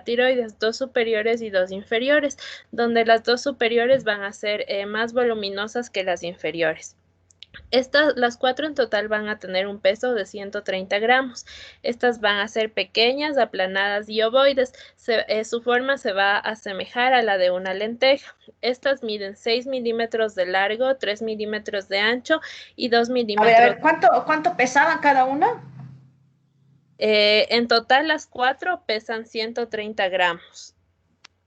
tiroides, dos superiores y dos inferiores, donde las dos superiores van a ser más voluminosas que las inferiores. Las 4 en total van a tener un peso de 130 gramos. Estas van a ser pequeñas, aplanadas y ovoides. Su forma se va a asemejar a la de una lenteja. Estas miden 6 milímetros de largo, 3 milímetros de ancho y 2 milímetros. A ver, ¿cuánto pesaban cada una? En total las 4 pesan 130 gramos.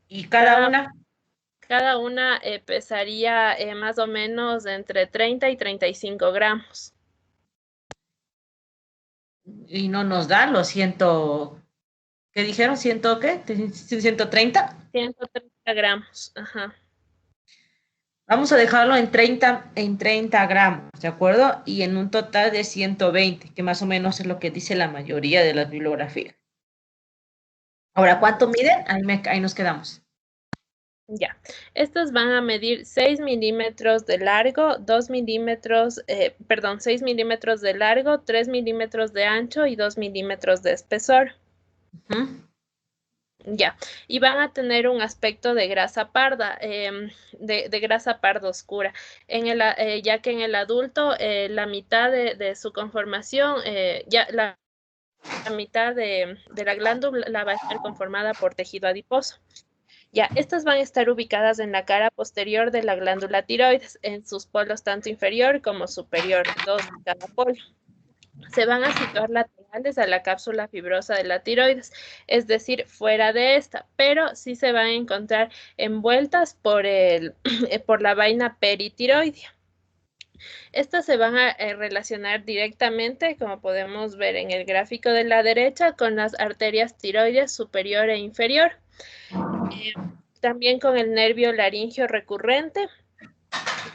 ¿Y cada una? Cada una pesaría más o menos entre 30 y 35 gramos. Y no nos dan los ¿qué dijeron? ¿Ciento qué? ¿130? 130 gramos, ajá. Vamos a dejarlo en 30 gramos, ¿de acuerdo? Y en un total de 120, que más o menos es lo que dice la mayoría de las bibliografías. Ahora, ¿cuánto miden? Ahí nos quedamos. Ya, estas van a medir 6 milímetros de largo, 6 milímetros de largo, 3 milímetros de ancho y 2 milímetros de espesor. Ya, y van a tener un aspecto de grasa parda, de grasa parda oscura, ya que en el adulto la mitad de su conformación, la mitad de la glándula va a estar conformada por tejido adiposo. Ya, estas van a estar ubicadas en la cara posterior de la glándula tiroides, en sus polos tanto inferior como superior, dos de cada polo. Se van a situar laterales a la cápsula fibrosa de la tiroides, es decir, fuera de esta, pero sí se van a encontrar envueltas por la vaina peritiroidea. Estas se van a relacionar directamente, como podemos ver en el gráfico de la derecha, con las arterias tiroides superior e inferior. También con el nervio laringio recurrente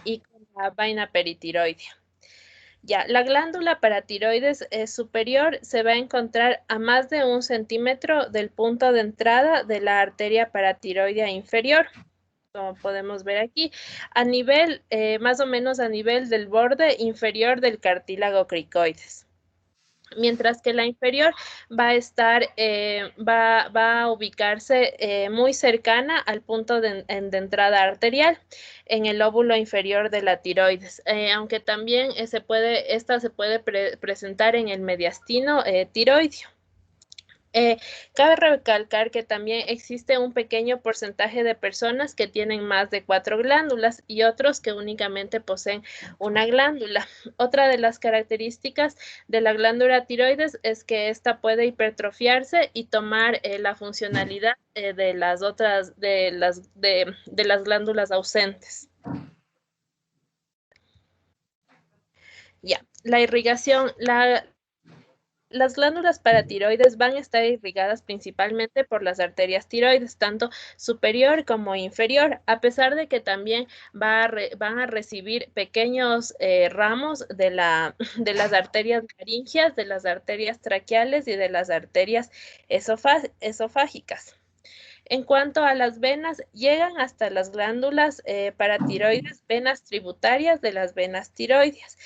y con la vaina peritiroidea. Ya, la glándula paratiroides superior se va a encontrar a más de 1 centímetro del punto de entrada de la arteria paratiroidea inferior, como podemos ver aquí, a nivel, más o menos a nivel del borde inferior del cartílago cricoides. Mientras que la inferior va a estar, va a ubicarse muy cercana al punto de entrada arterial en el lóbulo inferior de la tiroides, aunque también esta se puede presentar en el mediastino tiroideo. Cabe recalcar que también existe un pequeño porcentaje de personas que tienen más de 4 glándulas y otros que únicamente poseen una glándula. Otra de las características de la glándula tiroides es que ésta puede hipertrofiarse y tomar la funcionalidad de las otras, de las glándulas ausentes. Ya, la irrigación, las glándulas paratiroides van a estar irrigadas principalmente por las arterias tiroides, tanto superior como inferior, a pesar de que también van a recibir pequeños ramos de las arterias laringias, de las arterias traqueales y de las arterias esofágicas. En cuanto a las venas, llegan hasta las glándulas paratiroides, venas tributarias de las venas tiroides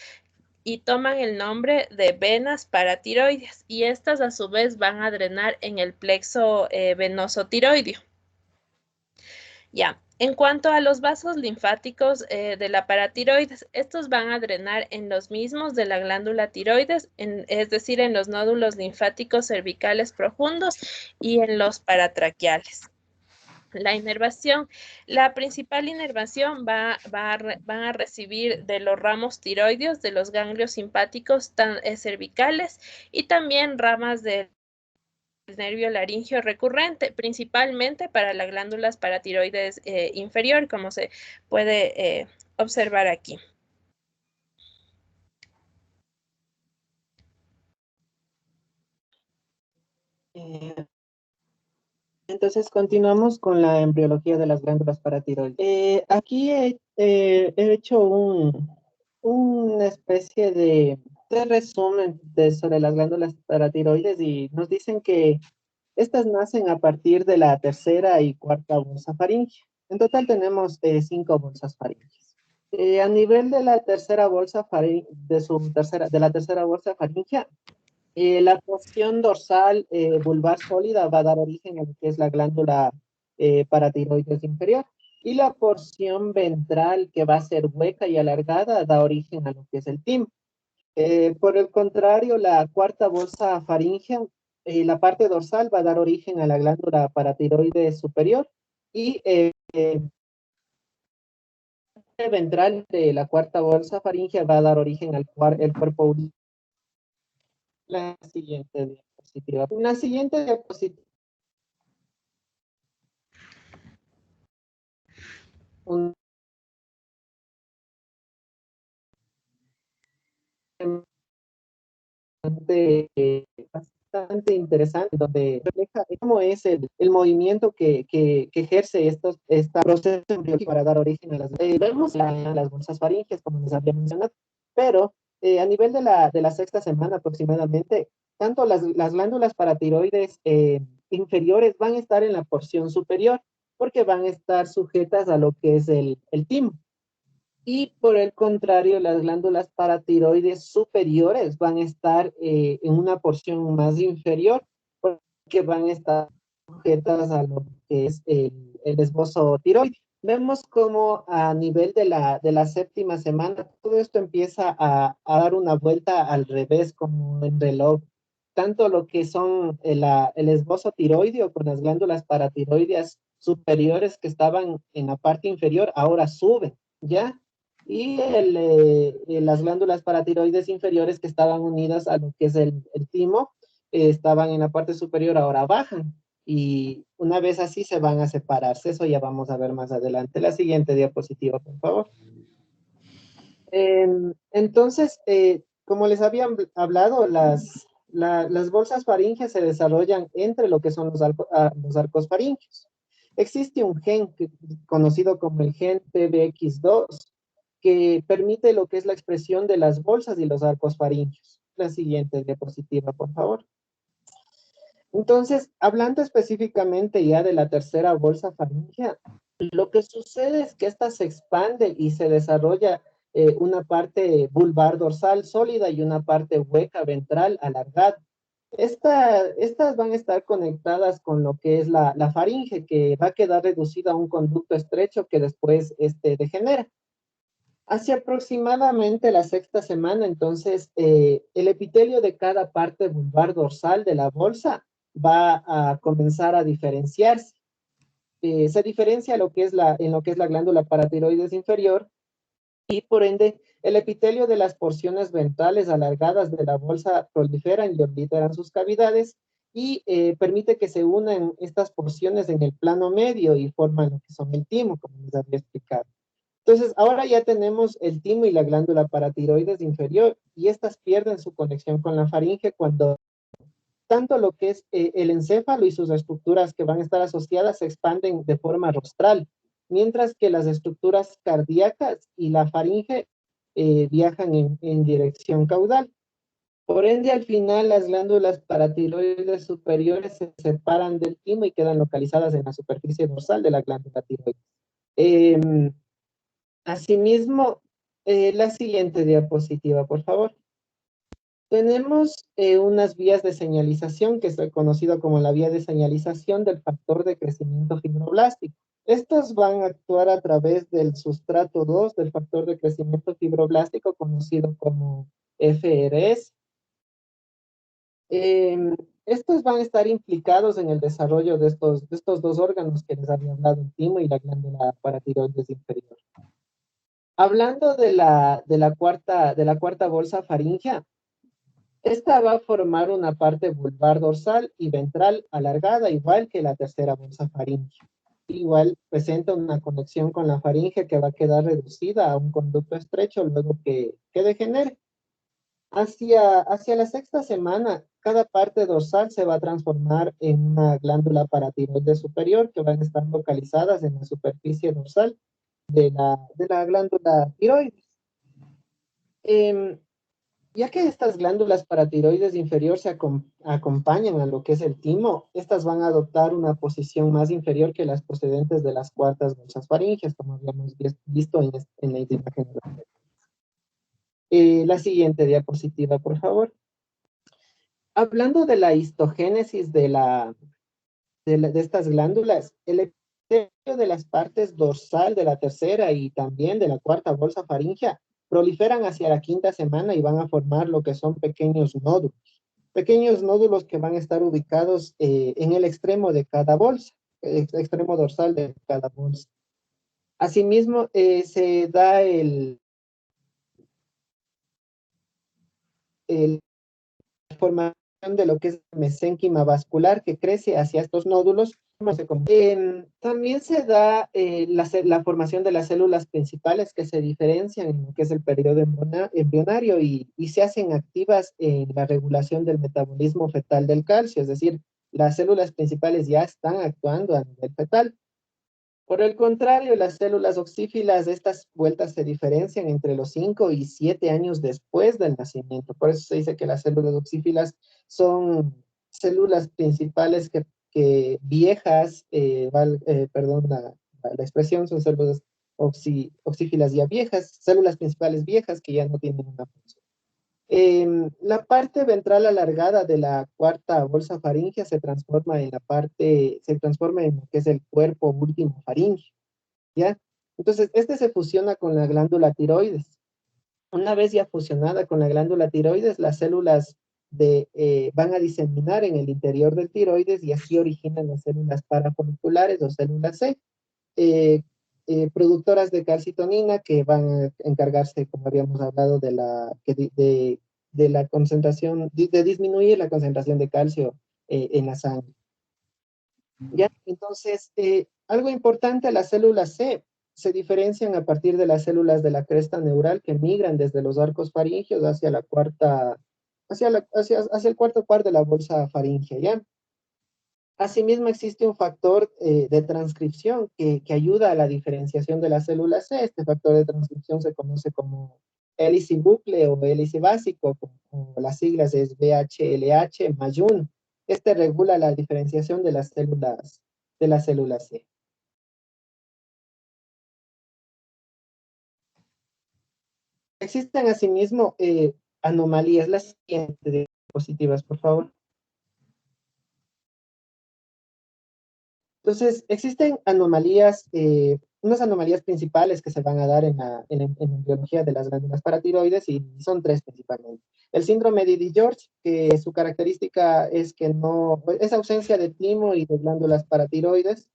y toman el nombre de venas paratiroides y estas a su vez van a drenar en el plexo venoso tiroideo. Ya, en cuanto a los vasos linfáticos de la paratiroides, estos van a drenar en los mismos de la glándula tiroides, es decir, en los nódulos linfáticos cervicales profundos y en los paratraqueales. La inervación, la principal inervación van a recibir de los ramos tiroideos, de los ganglios simpáticos cervicales y también ramas del nervio laringio recurrente, principalmente para las glándulas paratiroides inferior, como se puede observar aquí. Entonces continuamos con la embriología de las glándulas paratiroides. Aquí he hecho una especie de resumen sobre las glándulas paratiroides y nos dicen que estas nacen a partir de la tercera y cuarta bolsa faríngea. En total tenemos 5 bolsas faríngeas. A nivel de la tercera bolsa de la tercera bolsa faríngea, La porción dorsal vulvar sólida va a dar origen a lo que es la glándula paratiroides inferior. Y la porción ventral, que va a ser hueca y alargada, da origen a lo que es el timo. Por el contrario, la cuarta bolsa faríngea, la parte dorsal va a dar origen a la glándula paratiroides superior y el ventral de la cuarta bolsa faríngea va a dar origen al el cuerpo urinario. La siguiente diapositiva. La siguiente diapositiva. Un bastante interesante, donde refleja cómo es el movimiento que ejerce este proceso embriológico para dar origen a vemos las bolsas faríngeas, como les había mencionado, pero a nivel de la sexta semana aproximadamente, tanto las glándulas paratiroides inferiores van a estar en la porción superior, porque van a estar sujetas a lo que es el timo. Y por el contrario, las glándulas paratiroides superiores van a estar en una porción más inferior porque van a estar sujetas a lo que es el esbozo tiroide. Vemos como a nivel de la séptima semana, todo esto empieza a dar una vuelta al revés, como en reloj. Tanto lo que son el esbozo tiroideo con las glándulas paratiroideas superiores que estaban en la parte inferior, ahora suben, ¿ya? Y las glándulas paratiroides inferiores que estaban unidas a lo que es el timo, estaban en la parte superior, ahora bajan. Y una vez así se van a separarse. Eso ya vamos a ver más adelante. La siguiente diapositiva, por favor. Entonces, como les había hablado, las bolsas faríngeas se desarrollan entre lo que son los arcos faríngeos. Existe un gen conocido como el gen TBX2 que permite lo que es la expresión de las bolsas y los arcos faríngeos. La siguiente diapositiva, por favor. Entonces, hablando específicamente ya de la tercera bolsa faríngea, lo que sucede es que esta se expande y se desarrolla una parte vulvar dorsal sólida y una parte hueca ventral alargada. Estas van a estar conectadas con lo que es la faringe, que va a quedar reducida a un conducto estrecho que después degenera. Hacia aproximadamente la sexta semana, entonces, el epitelio de cada parte vulvar dorsal de la bolsa va a comenzar a diferenciarse. Se diferencia en lo que es la glándula paratiroides inferior y por ende el epitelio de las porciones ventrales alargadas de la bolsa proliferan y obliteran sus cavidades y permite que se unan estas porciones en el plano medio y forman lo que son el timo, como les había explicado. Entonces, ahora ya tenemos el timo y la glándula paratiroides inferior y estas pierden su conexión con la faringe cuando tanto lo que es el encéfalo y sus estructuras que van a estar asociadas se expanden de forma rostral, mientras que las estructuras cardíacas y la faringe viajan en dirección caudal. Por ende, al final, las glándulas paratiroides superiores se separan del timo y quedan localizadas en la superficie dorsal de la glándula tiroides. Asimismo, la siguiente diapositiva, por favor. Tenemos unas vías de señalización que es conocido como la vía de señalización del factor de crecimiento fibroblástico. Estos van a actuar a través del sustrato 2 del factor de crecimiento fibroblástico conocido como FRS. Estos van a estar implicados en el desarrollo de estos dos órganos que les había hablado, el timo y la glándula paratiroides inferior. Hablando de la cuarta bolsa faríngea, esta va a formar una parte vulvar dorsal y ventral alargada, igual que la tercera bolsa faríngea. Igual presenta una conexión con la faringe que va a quedar reducida a un conducto estrecho luego que degenere. Hacia la sexta semana, cada parte dorsal se va a transformar en una glándula paratiroides superior que van a estar localizadas en la superficie dorsal de la glándula tiroides. Ya que estas glándulas paratiroides inferior se acompañan a lo que es el timo, estas van a adoptar una posición más inferior que las procedentes de las cuartas bolsas faríngeas, como habíamos visto en la imagen. La siguiente diapositiva, por favor. Hablando de la histogénesis de estas glándulas, el epitelio de las partes dorsal de la tercera y también de la cuarta bolsa faríngea proliferan hacia la quinta semana y van a formar lo que son pequeños nódulos que van a estar ubicados en el extremo de cada bolsa, el extremo dorsal de cada bolsa. Asimismo, se da la formación de lo que es el mesénquima vascular que crece hacia estos nódulos. También se da la formación de las células principales que se diferencian en lo que es el periodo embrionario y se hacen activas en la regulación del metabolismo fetal del calcio, es decir, las células principales ya están actuando a nivel fetal. Por el contrario, las células oxífilas, estas vueltas se diferencian entre los 5 y 7 años después del nacimiento. Por eso se dice que las células oxífilas son células principales que viejas, perdón, la expresión son células oxífilas ya viejas, células principales viejas que ya no tienen una función. La parte ventral alargada de la cuarta bolsa faríngea se transforma en lo que es el cuerpo último faríngeo, ¿ya? Entonces, este se fusiona con la glándula tiroides. Una vez ya fusionada con la glándula tiroides, las células van a diseminar en el interior del tiroides y así originan las células parafoliculares o células C, eh, productoras de calcitonina que van a encargarse, como habíamos hablado, de la concentración, de disminuir la concentración de calcio en la sangre. ¿Ya? Entonces, algo importante, las células C se diferencian a partir de las células de la cresta neural que migran desde los arcos faríngeos hacia la cuarta, hacia el cuarto par de la bolsa faríngea, ¿ya? Asimismo, existe un factor de transcripción que ayuda a la diferenciación de las células C. Este factor de transcripción se conoce como hélice bucle o hélice básico, como las siglas es BHLH-MAYUN. Este regula la diferenciación de las células C. Existen asimismo anomalías, las siguientes diapositivas, por favor. Entonces, existen anomalías, unas anomalías principales que se van a dar en embriología de las glándulas paratiroides y son tres principalmente. El síndrome de Di-George, que su característica es que es ausencia de timo y de glándulas paratiroides.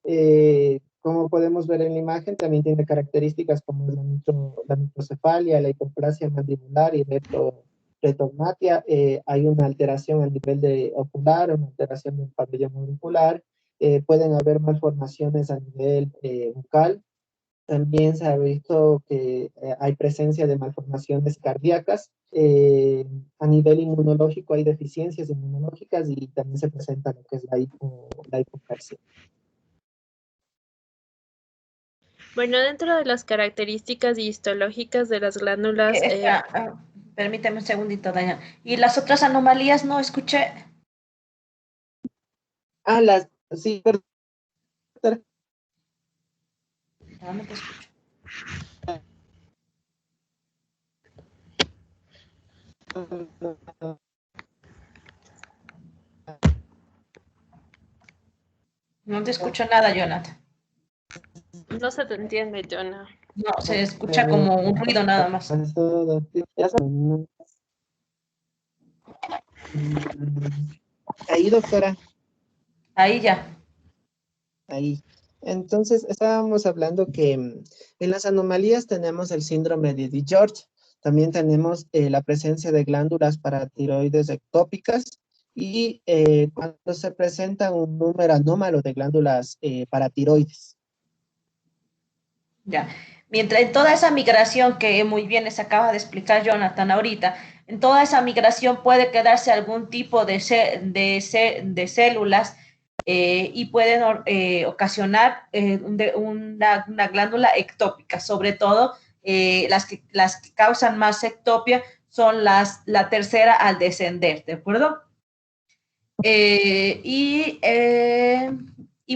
Como podemos ver en la imagen, también tiene características como la microcefalia, la hipoplasia mandibular y retomagnesia. Hay una alteración a nivel ocular, una alteración del pabellón auricular. Pueden haber malformaciones a nivel bucal. También se ha visto que hay presencia de malformaciones cardíacas. A nivel inmunológico hay deficiencias inmunológicas y también se presenta lo que es la hipocalcia. Bueno, dentro de las características histológicas de las glándulas, Permíteme un segundito, Daniel. ¿Y las otras anomalías no escuché? Sí, perdón. No te escucho. No te escucho nada, Jonathan. no se te entiende, Jonah. No, se escucha como un ruido nada más. Ahí, doctora. Ahí ya. Ahí. Entonces, estábamos hablando que en las anomalías tenemos el síndrome de Di-George. También tenemos la presencia de glándulas paratiroides ectópicas y cuando se presenta un número anómalo de glándulas paratiroides. Ya. Mientras en toda esa migración que muy bien les acaba de explicar Jonathan ahorita, en toda esa migración puede quedarse algún tipo de células y pueden ocasionar una glándula ectópica. Sobre todo, las que causan más ectopia son la tercera al descender, ¿de acuerdo? Y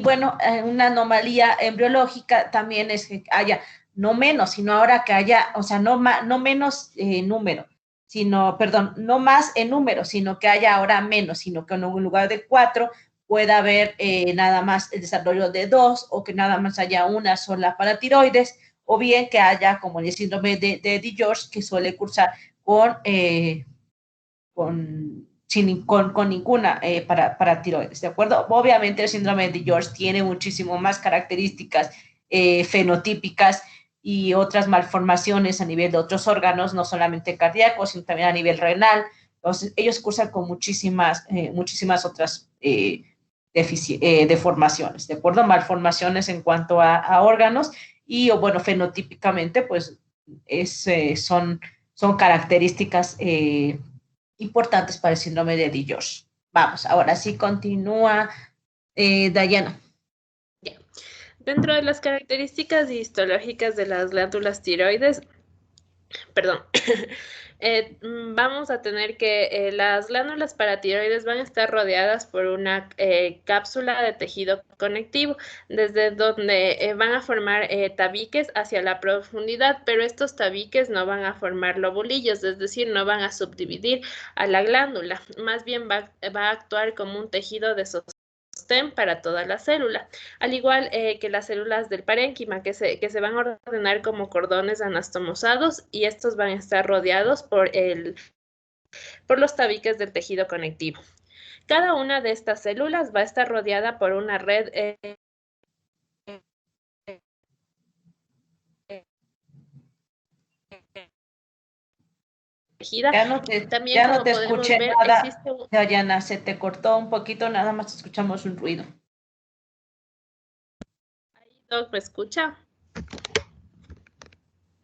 bueno, una anomalía embriológica también es que haya no menos, sino ahora que haya, o sea, no menos número, sino, perdón, no más en número, sino que haya ahora menos, sino que en un lugar de 4 pueda haber nada más el desarrollo de 2 o que nada más haya una sola paratiroides, o bien que haya, como el síndrome de George, que suele cursar con ninguna para tiroides, ¿de acuerdo? Obviamente el síndrome de George tiene muchísimo más características fenotípicas y otras malformaciones a nivel de otros órganos, no solamente cardíacos, sino también a nivel renal. Entonces, ellos cursan con muchísimas otras deformaciones, ¿de acuerdo? Malformaciones en cuanto a órganos y, bueno, fenotípicamente, pues, son características importantes para el síndrome de George. Vamos, ahora sí continúa Dayana. Dentro de las características histológicas de las glándulas tiroides, perdón, vamos a tener que las glándulas paratiroides van a estar rodeadas por una cápsula de tejido conectivo, desde donde van a formar tabiques hacia la profundidad, pero estos tabiques no van a formar lobulillos, es decir, no van a subdividir a la glándula, más bien va a actuar como un tejido de sostén para toda la célula, al igual que las células del parénquima que se van a ordenar como cordones anastomosados y estos van a estar rodeados por los tabiques del tejido conectivo. Cada una de estas células va a estar rodeada por una red tejida. Ya no te escuché ver, nada, Dayana, se te cortó un poquito, nada más escuchamos un ruido. ¿Ahí Doc me escucha?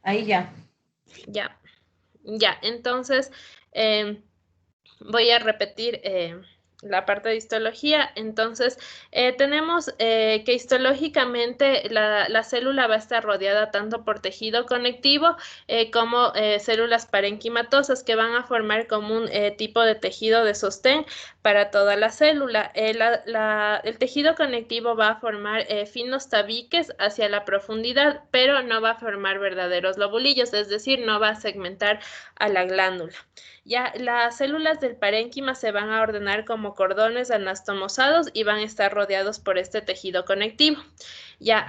Ahí ya. Ya, entonces voy a repetir la parte de histología. Entonces, tenemos que histológicamente la célula va a estar rodeada tanto por tejido conectivo como células parenquimatosas que van a formar como un tipo de tejido de sostén para toda la célula. El tejido conectivo va a formar finos tabiques hacia la profundidad, pero no va a formar verdaderos lobulillos, es decir, no va a segmentar a la glándula. Ya las células del parénquima se van a ordenar como cordones anastomosados y van a estar rodeados por este tejido conectivo. Ya,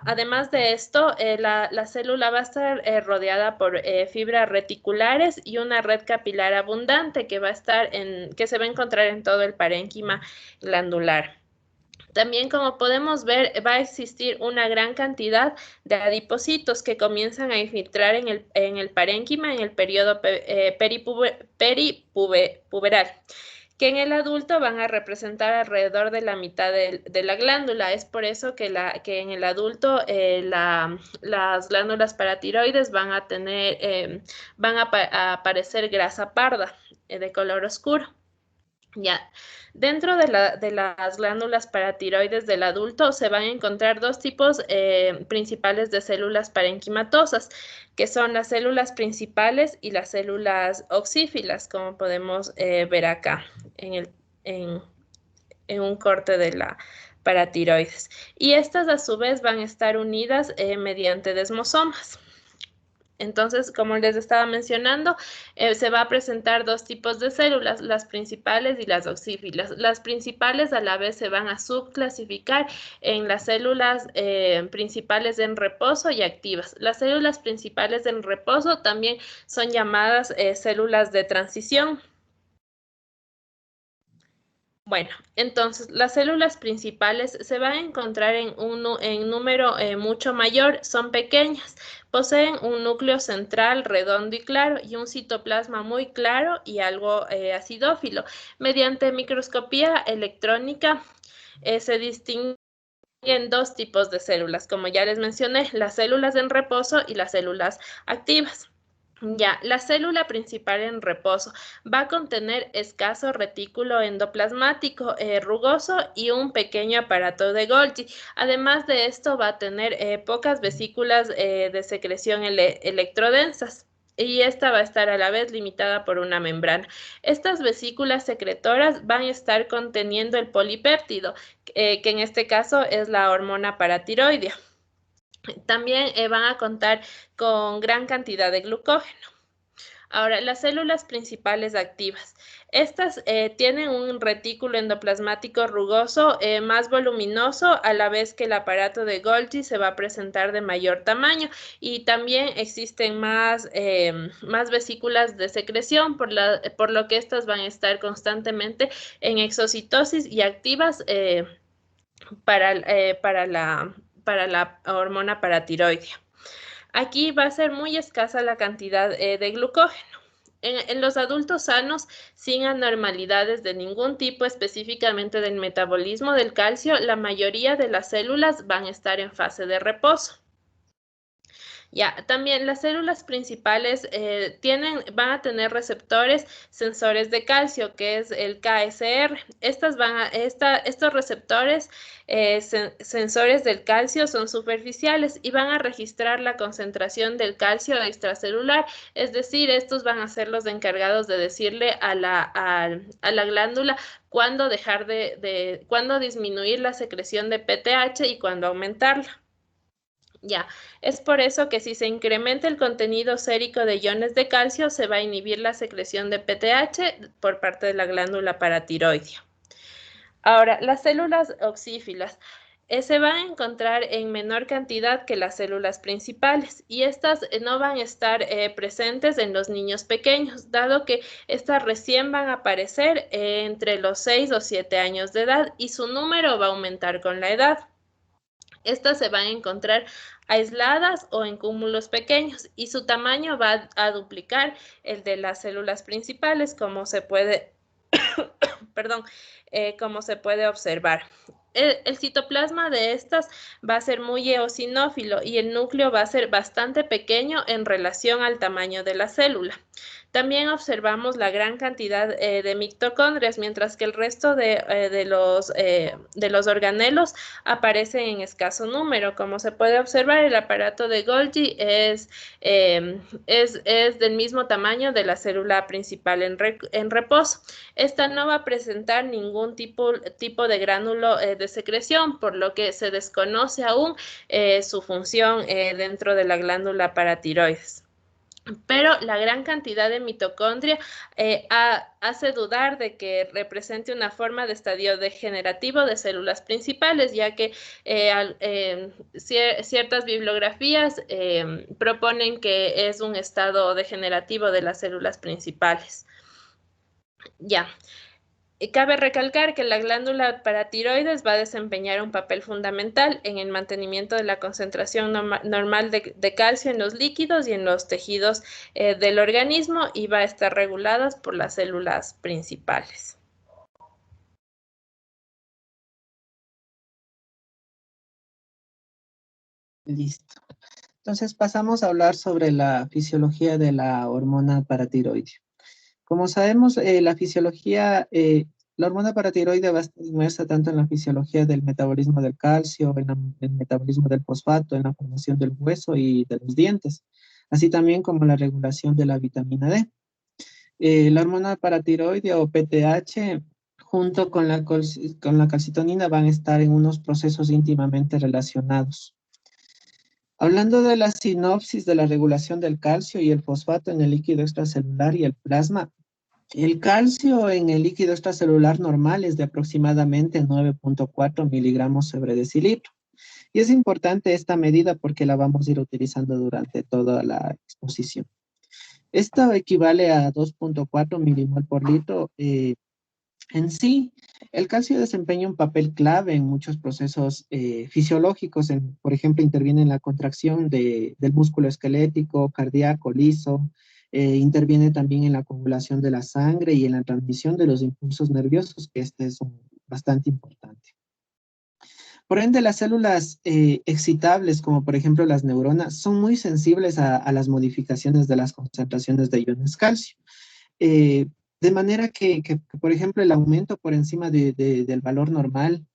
además de esto, la célula va a estar rodeada por fibras reticulares y una red capilar abundante que que se va a encontrar en todo el parénquima glandular. También, como podemos ver, va a existir una gran cantidad de adipocitos que comienzan a infiltrar en el parénquima en el periodo peripuberal, que en el adulto van a representar alrededor de la mitad de la glándula. Es por eso que en el adulto las glándulas paratiroides van a aparecer grasa parda de color oscuro. Ya, dentro de las glándulas paratiroides del adulto se van a encontrar dos tipos principales de células parenquimatosas, que son las células principales y las células oxífilas, como podemos ver acá en un corte de la paratiroides. Y estas a su vez van a estar unidas mediante desmosomas. Entonces, como les estaba mencionando, se va a presentar dos tipos de células, las principales y las oxífilas. Las principales a la vez se van a subclasificar en las células principales en reposo y activas. Las células principales en reposo también son llamadas células de transición. Bueno, entonces las células principales se van a encontrar en número mucho mayor, son pequeñas, poseen un núcleo central redondo y claro y un citoplasma muy claro y algo acidófilo. Mediante microscopía electrónica se distinguen dos tipos de células, como ya les mencioné, las células en reposo y las células activas. Ya, la célula principal en reposo va a contener escaso retículo endoplasmático rugoso y un pequeño aparato de Golgi. Además de esto, va a tener pocas vesículas de secreción electrodensas. Y esta va a estar a la vez limitada por una membrana. Estas vesículas secretoras van a estar conteniendo el polipéptido, que en este caso es la hormona paratiroidea. También van a contar con gran cantidad de glucógeno. Ahora, las células principales activas. Estas tienen un retículo endoplasmático rugoso más voluminoso, a la vez que el aparato de Golgi se va a presentar de mayor tamaño, y también existen más vesículas de secreción, por lo que estas van a estar constantemente en exocitosis y activas para la hormona paratiroidea. Aquí va a ser muy escasa la cantidad de glucógeno. En los adultos sanos, sin anormalidades de ningún tipo, específicamente del metabolismo del calcio, la mayoría de las células van a estar en fase de reposo. Ya, también las células principales van a tener receptores sensores de calcio, que es el KSR. Estos receptores sensores del calcio son superficiales y van a registrar la concentración del calcio extracelular, es decir, estos van a ser los encargados de decirle a la glándula cuándo cuándo disminuir la secreción de PTH y cuándo aumentarla. Ya, es por eso que si se incrementa el contenido sérico de iones de calcio, se va a inhibir la secreción de PTH por parte de la glándula paratiroidea. Ahora, las células oxífilas se van a encontrar en menor cantidad que las células principales, y estas no van a estar presentes en los niños pequeños, dado que estas recién van a aparecer entre los 6 o 7 años de edad, y su número va a aumentar con la edad. Estas se van a encontrar aisladas o en cúmulos pequeños, y su tamaño va a duplicar el de las células principales, como se puede, como se puede observar. El citoplasma de estas va a ser muy eosinófilo y el núcleo va a ser bastante pequeño en relación al tamaño de la célula. También observamos la gran cantidad de mitocondrias, mientras que el resto de los organelos aparecen en escaso número. Como se puede observar, el aparato de Golgi es del mismo tamaño de la célula principal en reposo. Esta no va a presentar ningún tipo de gránulo de secreción, por lo que se desconoce aún su función dentro de la glándula paratiroides. Pero la gran cantidad de mitocondria hace dudar de que represente una forma de estadio degenerativo de células principales, ya que ciertas bibliografías proponen que es un estado degenerativo de las células principales. Ya. Cabe recalcar que la glándula paratiroides va a desempeñar un papel fundamental en el mantenimiento de la concentración normal de calcio en los líquidos y en los tejidos del organismo, y va a estar reguladas por las células principales. Listo. Entonces pasamos a hablar sobre la fisiología de la hormona paratiroidea. Como sabemos, la hormona paratiroidea va a estar inmersa tanto en la fisiología del metabolismo del calcio, en el metabolismo del fosfato, en la formación del hueso y de los dientes, así también como la regulación de la vitamina D. La hormona paratiroidea o PTH, junto con la calcitonina, van a estar en unos procesos íntimamente relacionados. Hablando de la sinopsis de la regulación del calcio y el fosfato en el líquido extracelular y el plasma, el calcio en el líquido extracelular normal es de aproximadamente 9.4 miligramos sobre decilitro. Y es importante esta medida porque la vamos a ir utilizando durante toda la exposición. Esto equivale a 2.4 milimol por litro. En sí, el calcio desempeña un papel clave en muchos procesos fisiológicos. Por ejemplo, interviene en la contracción del músculo esquelético, cardíaco, liso. Interviene también en la coagulación de la sangre y en la transmisión de los impulsos nerviosos, que este es bastante importante. Por ende, las células excitables, como por ejemplo las neuronas, son muy sensibles a las modificaciones de las concentraciones de iones calcio. De manera que, por ejemplo, el aumento por encima del valor normal,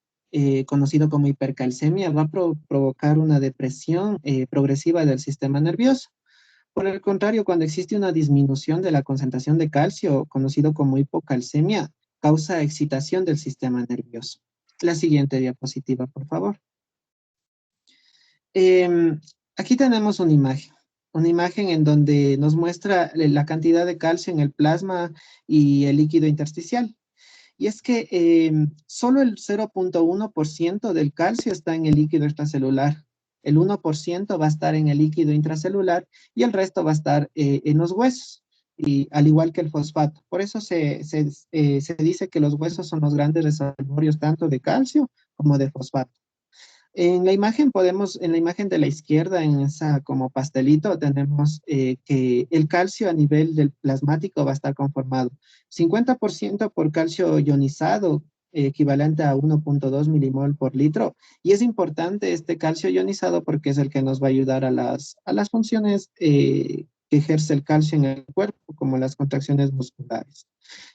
conocido como hipercalcemia, va a provocar una depresión progresiva del sistema nervioso. Por el contrario, cuando existe una disminución de la concentración de calcio, conocido como hipocalcemia, causa excitación del sistema nervioso. La siguiente diapositiva, por favor. Aquí tenemos una imagen. una imagen en donde nos muestra la cantidad de calcio en el plasma y el líquido intersticial. Y es que solo el 0,1% del calcio está en el líquido extracelular. El 1% va a estar en el líquido intracelular y el resto va a estar en los huesos, y, al igual que el fosfato. Por eso se dice que los huesos son los grandes reservorios tanto de calcio como de fosfato. En la imagen de la izquierda, en esa como pastelito, tenemos que el calcio a nivel del plasmático va a estar conformado 50% por calcio ionizado, equivalente a 1,2 milimol por litro. Y es importante este calcio ionizado porque es el que nos va a ayudar a las funciones que ejerce el calcio en el cuerpo, como las contracciones musculares.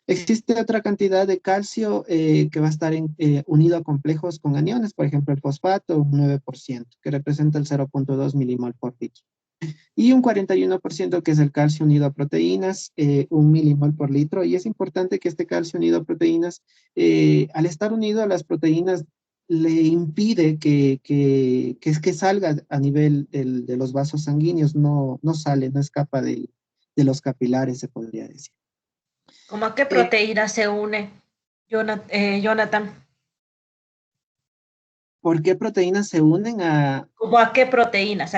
Existe otra cantidad de calcio que va a estar unido a complejos con aniones, por ejemplo, el fosfato, un 9%, que representa el 0,2 milimol por litro. Y un 41% que es el calcio unido a proteínas, 1 milimol por litro. Y es importante que este calcio unido a proteínas, al estar unido a las proteínas, le impide que salga a nivel de los vasos sanguíneos, no sale, no escapa de los capilares, se podría decir. ¿Cómo a qué proteína se une, Jonathan? ¿Por qué proteínas se unen a...? ¿Cómo a qué proteínas?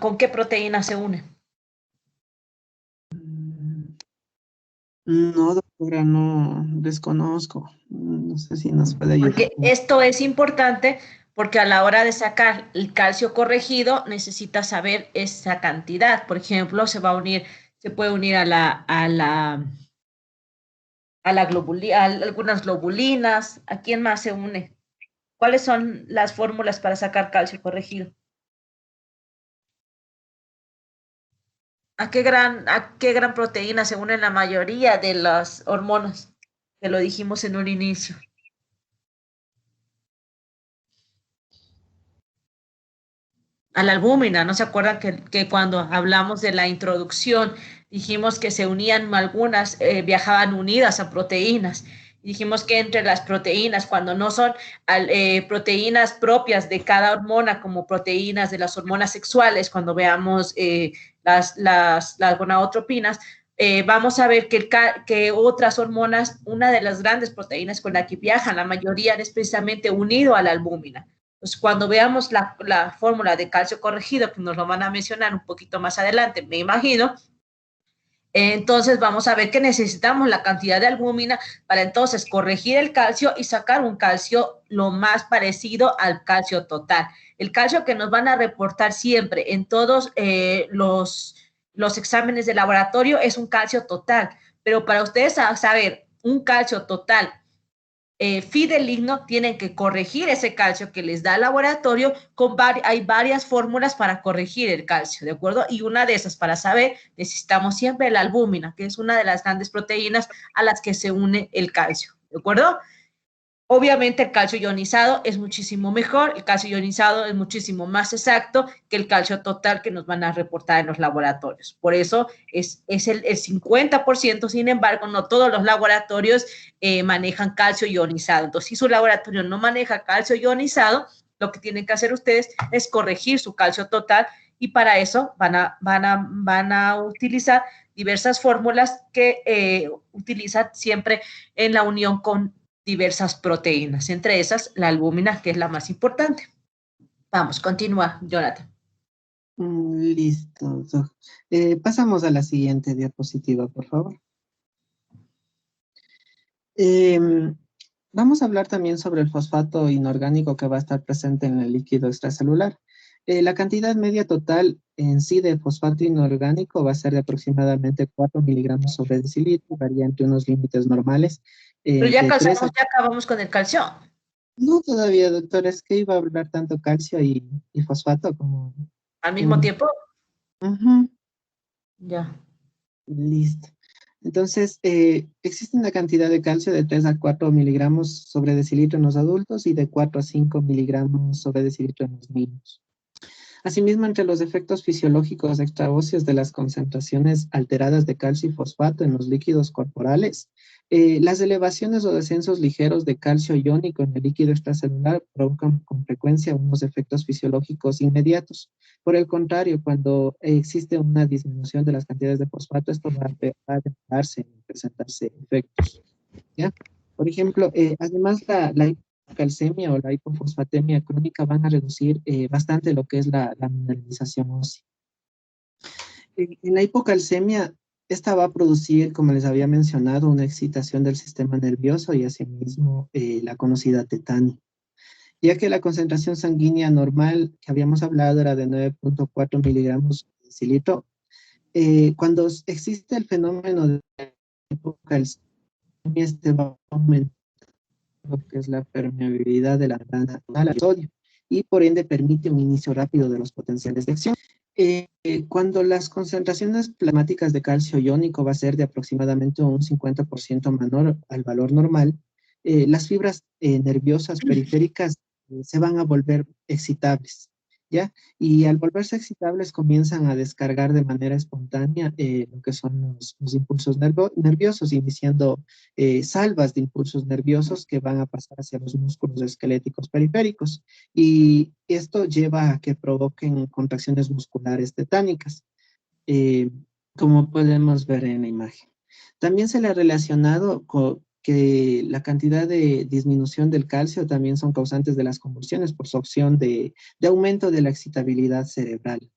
¿Con qué proteína se une? No, doctora, no, desconozco. No sé si nos puede ayudar. Porque esto es importante porque a la hora de sacar el calcio corregido necesita saber esa cantidad. Por ejemplo, se puede unir a algunas globulinas. ¿A quién más se une? ¿Cuáles son las fórmulas para sacar calcio corregido? ¿A qué gran proteína se unen la mayoría de las hormonas? Que lo dijimos en un inicio. A la albúmina. ¿No se acuerdan que cuando hablamos de la introducción dijimos que se unían algunas, viajaban unidas a proteínas? Dijimos que entre las proteínas, cuando no son proteínas propias de cada hormona, como proteínas de las hormonas sexuales, cuando veamos las gonadotropinas, vamos a ver que otras hormonas, una de las grandes proteínas con la que viajan, la mayoría es precisamente unido a la albúmina. Pues cuando veamos la fórmula de calcio corregido, que nos lo van a mencionar un poquito más adelante, me imagino, entonces vamos a ver que necesitamos la cantidad de albúmina para entonces corregir el calcio y sacar un calcio lo más parecido al calcio total. El calcio que nos van a reportar siempre en todos los exámenes de laboratorio es un calcio total, pero para ustedes saber un calcio total fideligno, tienen que corregir ese calcio que les da el laboratorio. Hay varias fórmulas para corregir el calcio, ¿de acuerdo? Y una de esas, para saber, necesitamos siempre la albúmina, que es una de las grandes proteínas a las que se une el calcio, ¿de acuerdo? Obviamente el calcio ionizado es muchísimo mejor, el calcio ionizado es muchísimo más exacto que el calcio total que nos van a reportar en los laboratorios. Por eso es el 50%, sin embargo, no todos los laboratorios manejan calcio ionizado. Entonces, si su laboratorio no maneja calcio ionizado, lo que tienen que hacer ustedes es corregir su calcio total y para eso van a utilizar diversas fórmulas que utilizan siempre en la unión con diversas proteínas, entre esas la albúmina, que es la más importante. Vamos, continúa, Jonathan. Listo. Pasamos a la siguiente diapositiva, por favor. Vamos a hablar también sobre el fosfato inorgánico que va a estar presente en el líquido extracelular. La cantidad media total en sí de fosfato inorgánico va a ser de aproximadamente 4 miligramos sobre decilitro, varía entre unos límites normales. Pero ya acabamos con el calcio. No todavía, doctor, es que iba a hablar tanto calcio y fosfato como... ¿Al mismo tiempo? Ya. Listo. Entonces, existe una cantidad de calcio de 3 a 4 miligramos sobre decilitro en los adultos y de 4 a 5 miligramos sobre decilitro en los niños. Asimismo, entre los efectos fisiológicos extraóseos de las concentraciones alteradas de calcio y fosfato en los líquidos corporales, Las elevaciones o descensos ligeros de calcio iónico en el líquido extracelular provocan con frecuencia unos efectos fisiológicos inmediatos. Por el contrario, cuando existe una disminución de las cantidades de fosfato, esto va a demorarse en presentarse efectos, ¿ya? Por ejemplo, además la hipocalcemia o la hipofosfatemia crónica van a reducir bastante lo que es la mineralización ósea. En la hipocalcemia, esta va a producir, como les había mencionado, una excitación del sistema nervioso y asimismo la conocida tetania, ya que la concentración sanguínea normal que habíamos hablado era de 9.4 miligramos por decilitro. Cuando existe el fenómeno de hipocalcemia, este va a aumentar lo que es la permeabilidad de la membrana al sodio y por ende permite un inicio rápido de los potenciales de acción. Cuando las concentraciones plasmáticas de calcio iónico va a ser de aproximadamente un 50% menor al valor normal, las fibras nerviosas periféricas se van a volver excitables, ¿ya? Y al volverse excitables comienzan a descargar de manera espontánea lo que son los impulsos nerviosos, iniciando salvas de impulsos nerviosos que van a pasar hacia los músculos esqueléticos periféricos. Y esto lleva a que provoquen contracciones musculares tetánicas, eh, como podemos ver en la imagen. También se le ha relacionado con que la cantidad de disminución del calcio también son causantes de las convulsiones por su opción de aumento de la excitabilidad cerebral.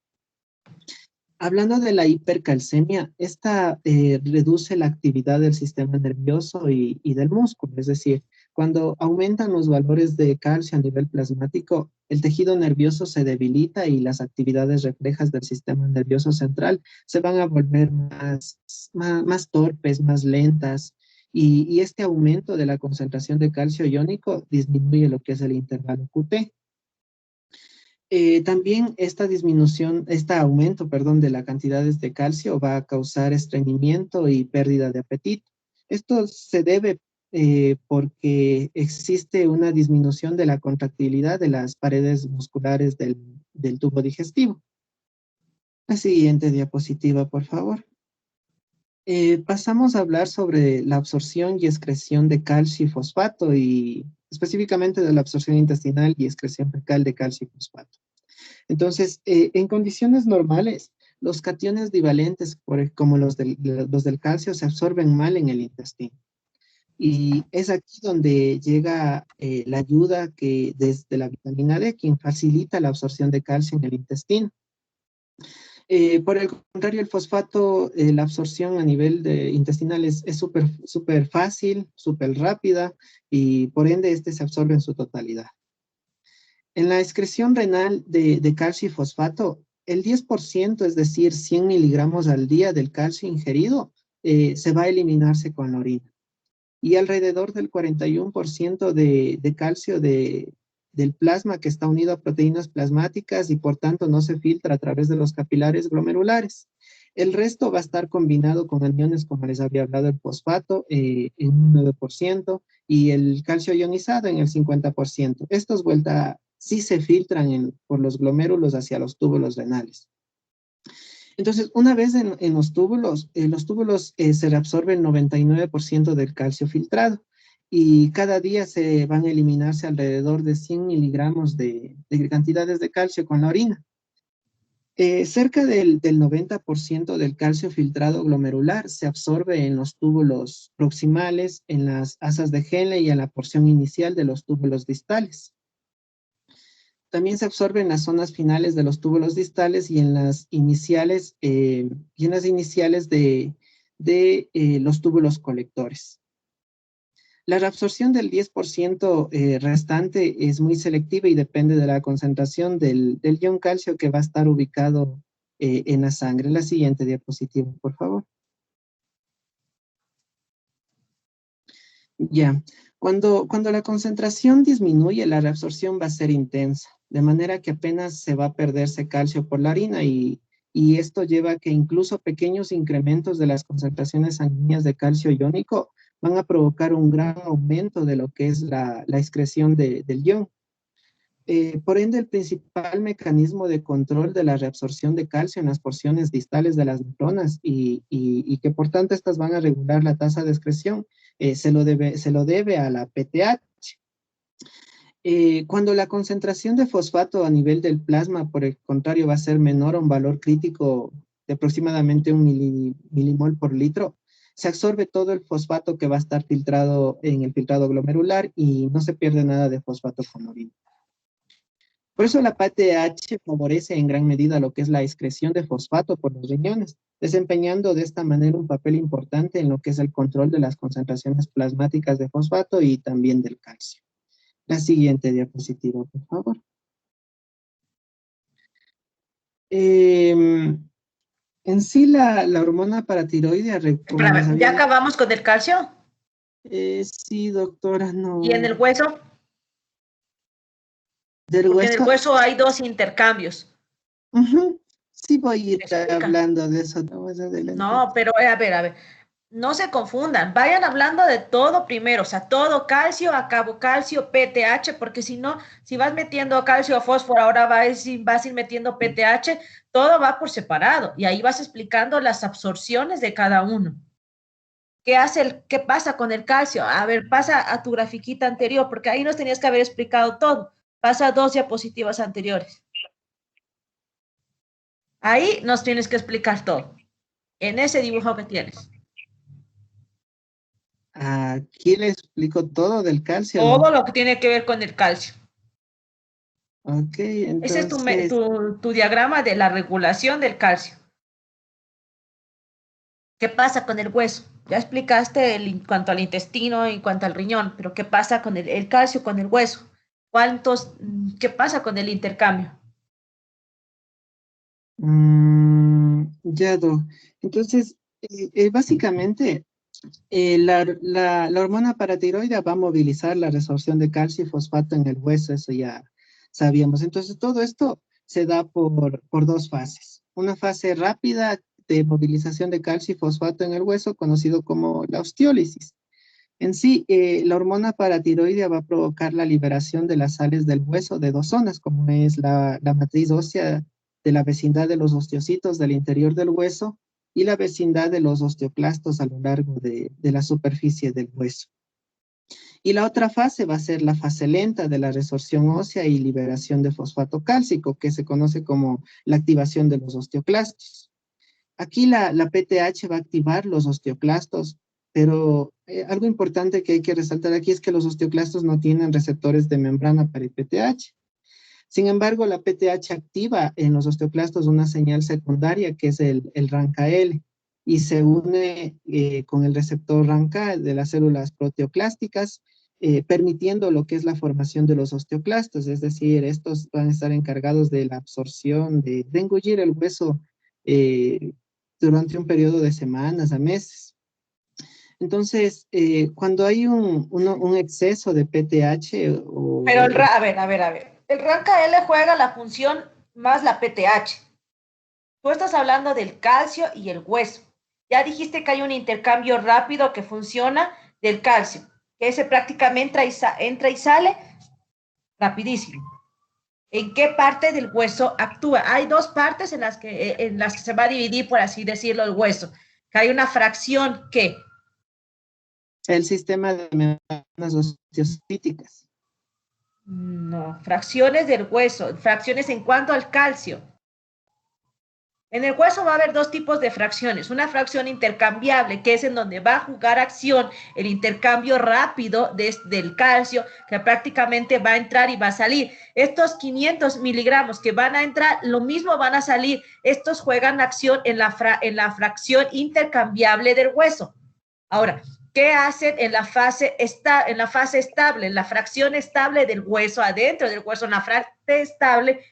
Hablando de la hipercalcemia, esta reduce la actividad del sistema nervioso y del músculo, es decir, cuando aumentan los valores de calcio a nivel plasmático, el tejido nervioso se debilita y las actividades reflejas del sistema nervioso central se van a volver más torpes, más lentas, y este aumento de la concentración de calcio iónico disminuye lo que es el intervalo QT. También esta disminución, este aumento, perdón, de las cantidades de calcio va a causar estreñimiento y pérdida de apetito. Esto se debe porque existe una disminución de la contractilidad de las paredes musculares del tubo digestivo. La siguiente diapositiva, por favor. Pasamos a hablar sobre la absorción y excreción de calcio y fosfato y específicamente de la absorción intestinal y excreción fecal de calcio y fosfato. Entonces, en condiciones normales, los cationes divalentes, como los del calcio, se absorben mal en el intestino. Y es aquí donde llega la ayuda que desde la vitamina D, quien facilita la absorción de calcio en el intestino. Por el contrario, el fosfato, la absorción a nivel intestinal es súper fácil, súper rápida, y por ende este se absorbe en su totalidad. En la excreción renal de calcio y fosfato, el 10%, es decir, 100 miligramos al día del calcio ingerido, se va a eliminarse con la orina. Y alrededor del 41% de calcio del plasma que está unido a proteínas plasmáticas y por tanto no se filtra a través de los capilares glomerulares. El resto va a estar combinado con aniones, como les había hablado, el fosfato en un 9% y el calcio ionizado en el 50%. Estos sí se filtran por los glomérulos hacia los túbulos renales. Entonces, una vez en los túbulos se reabsorbe el 99% del calcio filtrado y cada día se van a eliminarse alrededor de 100 miligramos de cantidades de calcio con la orina. Cerca del 90% del calcio filtrado glomerular se absorbe en los túbulos proximales, en las asas de Henle y en la porción inicial de los túbulos distales. También se absorbe en las zonas finales de los túbulos distales y en las iniciales, de los túbulos colectores. La reabsorción del 10% restante es muy selectiva y depende de la concentración del ion calcio que va a estar ubicado en la sangre. La siguiente diapositiva, por favor. Ya, cuando la concentración disminuye, la reabsorción va a ser intensa, de manera que apenas se va a perderse calcio por la orina y esto lleva a que incluso pequeños incrementos de las concentraciones sanguíneas de calcio iónico van a provocar un gran aumento de lo que es la excreción del ion. Por ende, el principal mecanismo de control de la reabsorción de calcio en las porciones distales de las neuronas y que por tanto estas van a regular la tasa de excreción se lo debe a la PTH. Cuando la concentración de fosfato a nivel del plasma, por el contrario, va a ser menor a un valor crítico de aproximadamente 1 milimol por litro, se absorbe todo el fosfato que va a estar filtrado en el filtrado glomerular y no se pierde nada de fosfato con orina. Por eso la PTH favorece en gran medida lo que es la excreción de fosfato por los riñones, desempeñando de esta manera un papel importante en lo que es el control de las concentraciones plasmáticas de fosfato y también del calcio. La siguiente diapositiva, por favor. En sí, la hormona paratiroidea, como les Espérame, ¿ya había dicho, acabamos con el calcio? sí, doctora, no. ¿Y en el hueso? Del Porque en el hueso, hueso hay dos intercambios. sí voy a ir Explica. hablando de eso más adelante. No, pero a ver, no se confundan, vayan hablando de todo primero, o sea, todo calcio, acabo calcio, PTH, porque si no, si vas metiendo calcio, fósforo, ahora vas a ir metiendo PTH, todo va por separado, y ahí vas explicando las absorciones de cada uno. ¿Qué pasa con el calcio? A ver, pasa a tu grafiquita anterior, porque ahí nos tenías que haber explicado todo. Pasa a 2 diapositivas anteriores. Ahí nos tienes que explicar todo, en ese dibujo que tienes. Aquí le explico todo del calcio, ¿no? Todo lo que tiene que ver con el calcio. Ok, Ese es entonces, tu diagrama de la regulación del calcio. ¿Qué pasa con el hueso? Ya explicaste en cuanto al intestino, en cuanto al riñón, pero ¿qué pasa con el calcio, con el hueso? ¿Qué pasa con el intercambio? ya, entonces, básicamente, la hormona paratiroidea va a movilizar la resorción de calcio y fosfato en el hueso, eso ya sabíamos. Entonces, todo esto se da por dos fases. Una fase rápida de movilización de calcio y fosfato en el hueso, conocido como la osteólisis. En sí, la hormona paratiroidea va a provocar la liberación de las sales del hueso de dos zonas, como es la matriz ósea de la vecindad de los osteocitos del interior del hueso y la vecindad de los osteoclastos a lo largo de la superficie del hueso. Y la otra fase va a ser la fase lenta de la resorción ósea y liberación de fosfato cálcico, que se conoce como la activación de los osteoclastos. Aquí la PTH va a activar los osteoclastos, pero algo importante que hay que resaltar aquí es que los osteoclastos no tienen receptores de membrana para el PTH. Sin embargo, la PTH activa en los osteoclastos una señal secundaria que es el RANKL y se une con el receptor RANK de las células proteoclásticas, permitiendo lo que es la formación de los osteoclastos, es decir, estos van a estar encargados de la absorción, de engullir el hueso durante un periodo de semanas a meses. Entonces, cuando hay un exceso de PTH Pero a ver. El RANKL juega la función más la PTH. Tú estás hablando del calcio y el hueso. Ya dijiste que hay un intercambio rápido que funciona del calcio, que ese prácticamente entra y sale rapidísimo. ¿En qué parte del hueso actúa? Hay dos partes en las que se va a dividir, por así decirlo, el hueso. Que hay una fracción que... El sistema de membranas osteocíticas. No, fracciones del hueso, fracciones en cuanto al calcio. En el hueso va a haber dos tipos de fracciones. Una fracción intercambiable, que es en donde va a jugar acción el intercambio rápido del calcio, que prácticamente va a entrar y va a salir. Estos 500 miligramos que van a entrar, lo mismo van a salir. Estos juegan acción en la fracción intercambiable del hueso. Ahora, ¿qué hacen en la fase estable, en la fracción estable del hueso, adentro del hueso, en la fracción estable?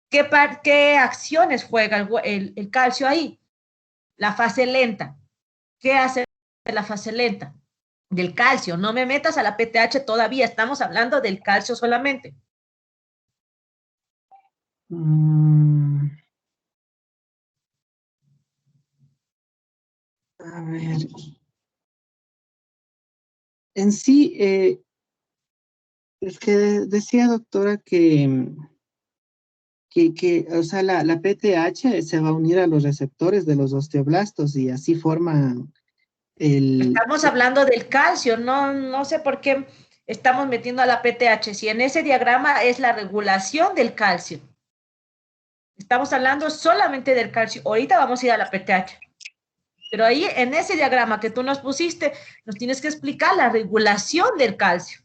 ¿Qué acciones juega el calcio ahí? La fase lenta. ¿Qué hace la fase lenta? Del calcio. No me metas a la PTH todavía. Estamos hablando del calcio solamente. A ver. En sí, es que decía doctora o sea, la PTH se va a unir a los receptores de los osteoblastos y así forman Estamos hablando del calcio, no sé por qué estamos metiendo a la PTH, si en ese diagrama es la regulación del calcio. Estamos hablando solamente del calcio. Ahorita vamos a ir a la PTH. Pero ahí, en ese diagrama que tú nos pusiste, nos tienes que explicar la regulación del calcio.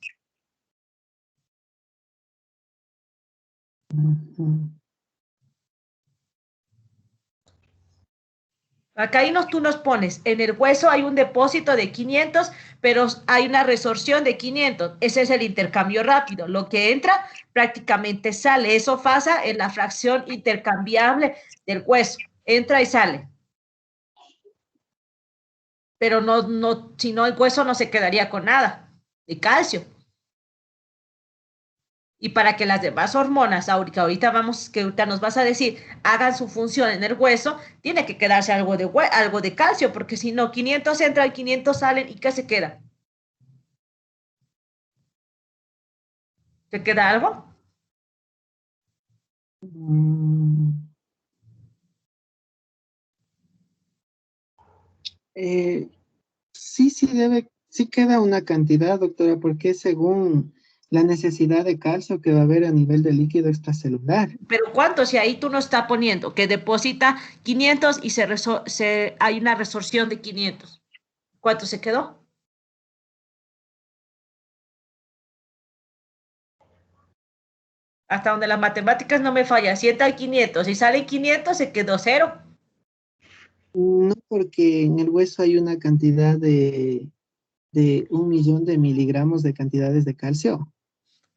Acá tú nos pones, en el hueso hay un depósito de 500, pero hay una resorción de 500. Ese es el intercambio rápido. Lo que entra prácticamente sale. Eso pasa en la fracción intercambiable del hueso. Entra y sale. Pero si no, el hueso no se quedaría con nada de calcio. Y para que las demás hormonas, que ahorita nos vas a decir, hagan su función en el hueso, tiene que quedarse algo de calcio, porque si no, 500 entran y 500 salen, ¿y qué se queda? ¿Se queda algo? Sí queda una cantidad, doctora, porque es según la necesidad de calcio que va a haber a nivel de líquido extracelular. ¿Pero cuánto? Si ahí tú no estás poniendo que deposita 500 y hay una resorción de 500. ¿Cuánto se quedó? Hasta donde las matemáticas no me fallan. Si entra 500 y sale 500, se quedó 0. No, porque en el hueso hay una cantidad de 1.000.000 de miligramos de cantidades de calcio.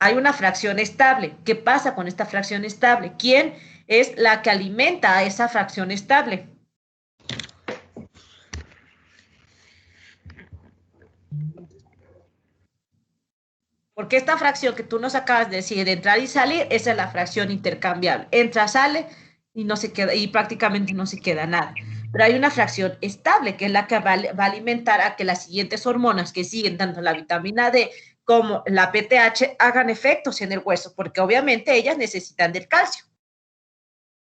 Hay una fracción estable. ¿Qué pasa con esta fracción estable? ¿Quién es la que alimenta a esa fracción estable? Porque esta fracción que tú nos acabas de decir de entrar y salir, esa es la fracción intercambiable. Entra, sale y no se queda, y prácticamente no se queda nada. Pero hay una fracción estable, que es la que va a alimentar a que las siguientes hormonas que siguen, tanto la vitamina D como la PTH, hagan efectos en el hueso, porque obviamente ellas necesitan del calcio.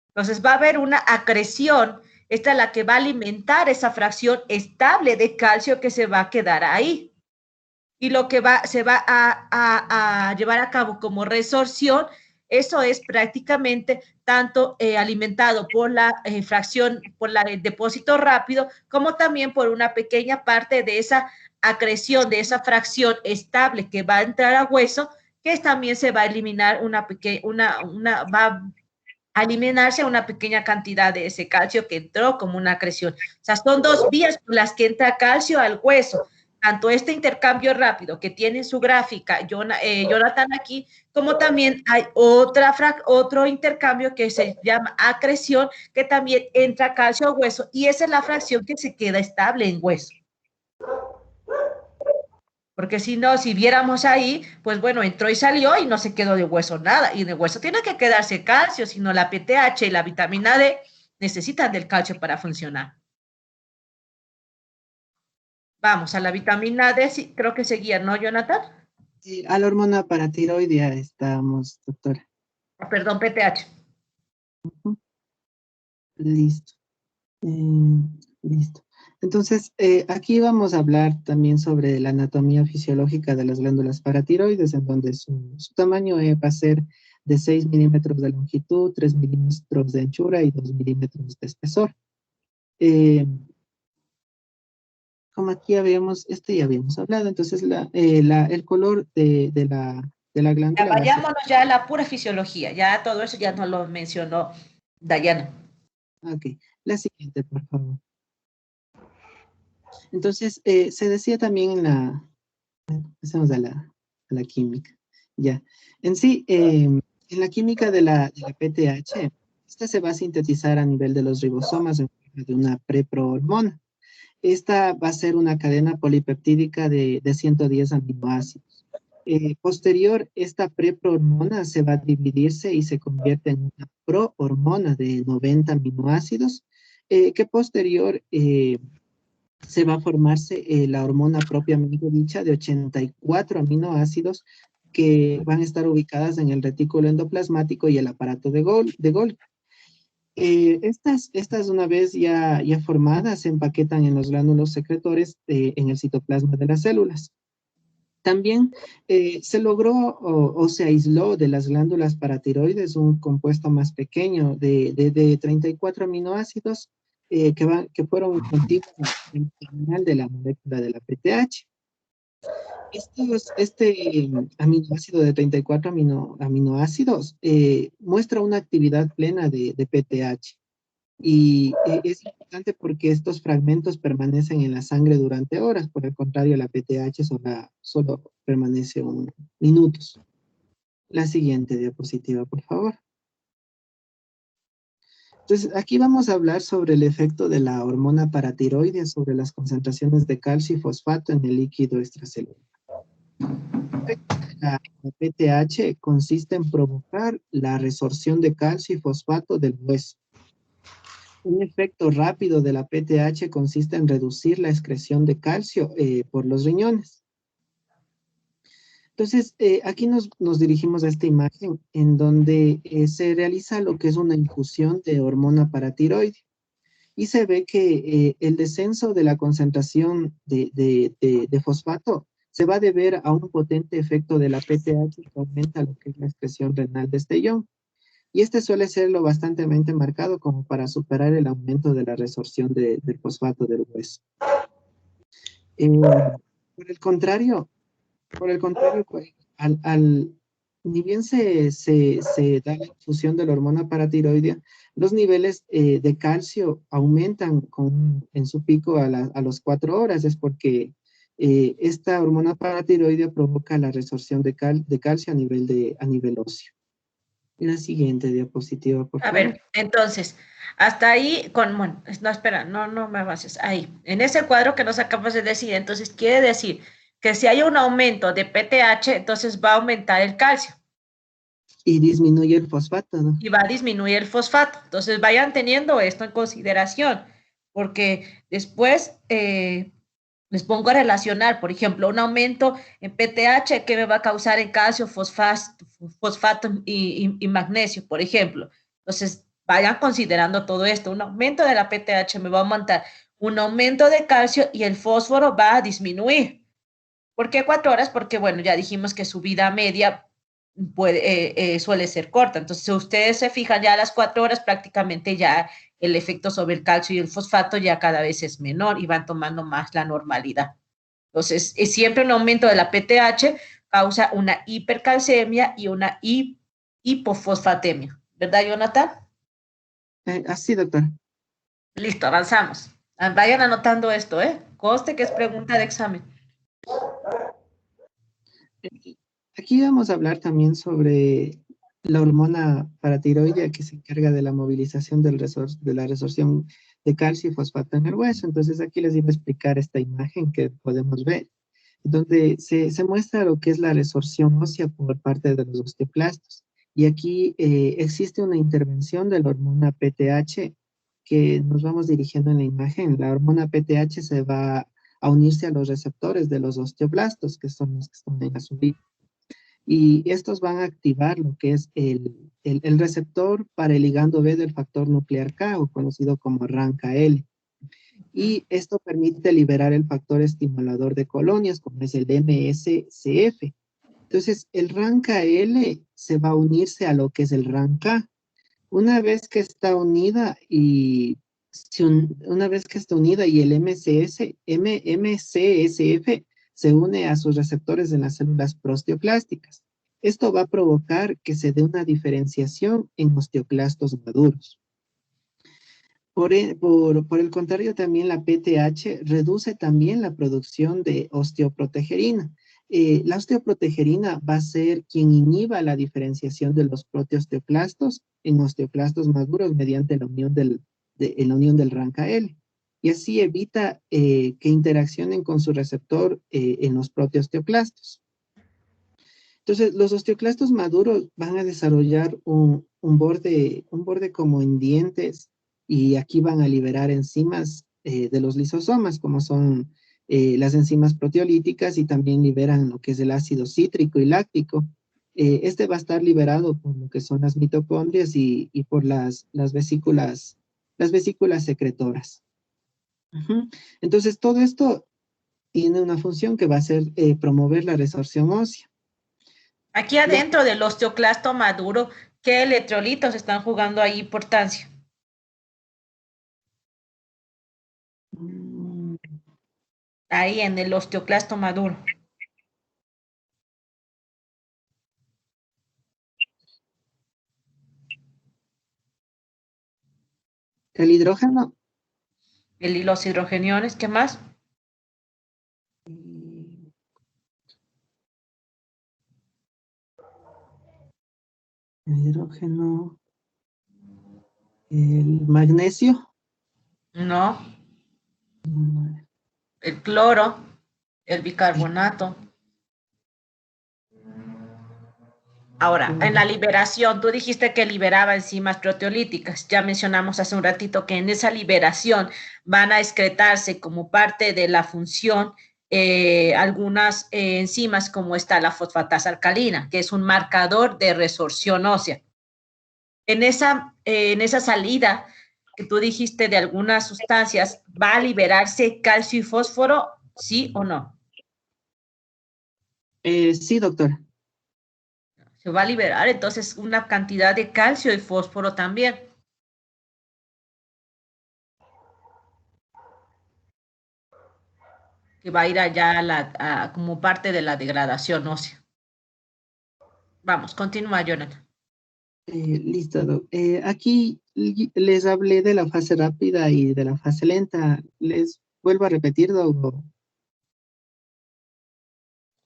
Entonces va a haber una acreción, esta es la que va a alimentar esa fracción estable de calcio que se va a quedar ahí. Y lo que se va a llevar a cabo como resorción, eso es prácticamente tanto alimentado por la fracción, por el depósito rápido, como también por una pequeña parte de esa acreción, de esa fracción estable que va a entrar a hueso, que también se va a eliminar va a eliminarse una pequeña cantidad de ese calcio que entró como una acreción. O sea, son dos vías por las que entra calcio al hueso. Tanto este intercambio rápido que tiene en su gráfica Jonathan aquí, como también hay otro intercambio que se llama acreción, que también entra calcio al hueso, y esa es la fracción que se queda estable en hueso. Porque si no, si viéramos ahí, pues bueno, entró y salió y no se quedó de hueso nada. Y de hueso tiene que quedarse calcio, sino la PTH y la vitamina D necesitan del calcio para funcionar. Vamos, a la vitamina D, sí, creo que seguía, ¿no, Jonathan? Sí, a la hormona paratiroidea estamos, doctora. Perdón, PTH. Listo. Listo. Entonces, aquí vamos a hablar también sobre la anatomía fisiológica de las glándulas paratiroides, en donde su tamaño va a ser de 6 milímetros de longitud, 3 milímetros de anchura y 2 milímetros de espesor. Como aquí ya habíamos hablado, entonces el color de la glándula... Ya, vayámonos ya a la pura fisiología, ya todo eso ya nos lo mencionó Dayana. Ok, la siguiente, por favor. Entonces, se decía también pasemos a la química, ya. En sí, en la química de la PTH, esta se va a sintetizar a nivel de los ribosomas en forma de una preprohormona. Esta va a ser una cadena polipeptídica de 110 aminoácidos. Posterior, esta preprohormona se va a dividirse y se convierte en una prohormona de 90 aminoácidos, que posterior se va a formarse la hormona propiamente dicha de 84 aminoácidos que van a estar ubicadas en el retículo endoplasmático y el aparato de Golgi. Estas una vez ya formadas se empaquetan en los gránulos secretores en el citoplasma de las células. También se logró o se aisló de las glándulas paratiroides un compuesto más pequeño de 34 aminoácidos que fueron contiguos en el terminal de la molécula de la PTH. Este aminoácido de 34 aminoácidos muestra una actividad plena de PTH. Y es importante porque estos fragmentos permanecen en la sangre durante horas. Por el contrario, la PTH solo permanece minutos. La siguiente diapositiva, por favor. Entonces, aquí vamos a hablar sobre el efecto de la hormona paratiroidea sobre las concentraciones de calcio y fosfato en el líquido extracelular. La PTH consiste en provocar la resorción de calcio y fosfato del hueso. Un efecto rápido de la PTH consiste en reducir la excreción de calcio por los riñones. Entonces, aquí nos dirigimos a esta imagen en donde se realiza lo que es una infusión de hormona paratiroidea. Y se ve que el descenso de la concentración de fosfato se va a deber a un potente efecto de la PTH que aumenta lo que es la excreción renal de este ion. Y este suele ser lo bastante marcado como para superar el aumento de la resorción del fosfato del hueso. Por el contrario, pues, ni bien se da la infusión de la hormona paratiroidea, los niveles de calcio aumentan en su pico a las 4 horas. Es porque esta hormona paratiroidea provoca la resorción de calcio a nivel óseo. La siguiente diapositiva, por favor. A ver, entonces, hasta ahí, bueno, no, espera, no me avances, ahí, en ese cuadro que nos acabas de decir, entonces quiere decir que si hay un aumento de PTH, entonces va a aumentar el calcio. Y disminuye el fosfato, ¿no? Y va a disminuir el fosfato. Entonces vayan teniendo esto en consideración, porque después les pongo a relacionar, por ejemplo, un aumento en PTH que me va a causar en calcio, fosfato y magnesio, por ejemplo. Entonces, vayan considerando todo esto. Un aumento de la PTH me va a aumentar un aumento de calcio y el fósforo va a disminuir. ¿Por qué 4 horas? Porque, bueno, ya dijimos que su vida media suele ser corta. Entonces, si ustedes se fijan, ya a las 4 horas prácticamente ya el efecto sobre el calcio y el fosfato ya cada vez es menor y van tomando más la normalidad. Entonces, es siempre un aumento de la PTH causa una hipercalcemia y una hipofosfatemia. ¿Verdad, Jonathan? Así, doctor. Listo, avanzamos. Vayan anotando esto, ¿eh? Conste que es pregunta de examen. Aquí vamos a hablar también sobre la hormona paratiroidea que se encarga de la movilización de la resorción de calcio y fosfato en el hueso. Entonces aquí les iba a explicar esta imagen que podemos ver, donde se muestra lo que es la resorción ósea por parte de los osteoclastos. Y aquí existe una intervención de la hormona PTH que nos vamos dirigiendo en la imagen. La hormona PTH se va a unirse a los receptores de los osteoblastos, que son los que están en azulito. Y estos van a activar lo que es el receptor para el ligando B del factor nuclear K, o conocido como RANKL. Y esto permite liberar el factor estimulador de colonias, como es el MSCF. Entonces, el RANKL se va a unirse a lo que es el RANK. Una vez que está unida y el MCSF se une a sus receptores en las células proteoplásticas. Esto va a provocar que se dé una diferenciación en osteoclastos maduros. Por el contrario, también la PTH reduce también la producción de osteoprotegerina. La osteoprotegerina va a ser quien inhiba la diferenciación de los proteosteoclastos en osteoclastos maduros mediante la unión del RANKL. Y así evita que interaccionen con su receptor en los proteosteoclastos. Entonces, los osteoclastos maduros van a desarrollar un borde como en dientes, y aquí van a liberar enzimas de los lisosomas, como son las enzimas proteolíticas, y también liberan lo que es el ácido cítrico y láctico. este va a estar liberado por lo que son las mitocondrias y por las vesículas secretoras. Ujú. Entonces, todo esto tiene una función que va a ser promover la resorción ósea. Aquí adentro del osteoclasto maduro, ¿qué electrolitos están jugando ahí importancia? Mm, Ahí en el osteoclasto maduro. El hidrógeno, Los hidrogeniones, ¿qué más? mm, el hidrógeno, el magnesio, No, mm, el cloro, el bicarbonato. Ahora, en la liberación, tú dijiste que liberaba enzimas proteolíticas. Ya mencionamos hace un ratito que en esa liberación van a excretarse como parte de la función algunas enzimas como está la fosfatasa alcalina, que es un marcador de resorción ósea. En esa salida que tú dijiste de algunas sustancias, ¿va a liberarse calcio y fósforo, sí o no? sí, doctora. Se va a liberar entonces una cantidad de calcio y fósforo también. Que va a ir allá como parte de la degradación ósea. Vamos, continúa, Jonathan. Listo, doc. Aquí les hablé de la fase rápida y de la fase lenta. Les vuelvo a repetir, doc.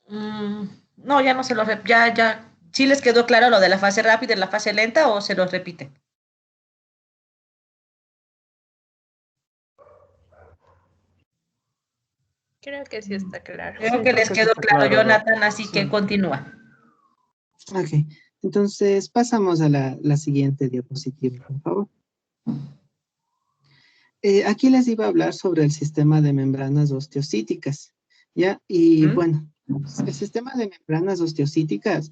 No, ya no se los, ya. ¿Sí les quedó claro lo de la fase rápida y la fase lenta o se los repite? Creo que sí está claro. Creo Sí, que creo les que sí quedó está claro, claro, doc. Jonathan, así que Sí. continúa. Ok, entonces pasamos a la siguiente diapositiva, por favor. Aquí les iba a hablar sobre el sistema de membranas osteocíticas, ¿ya? Y ¿Mm? bueno, el sistema de membranas osteocíticas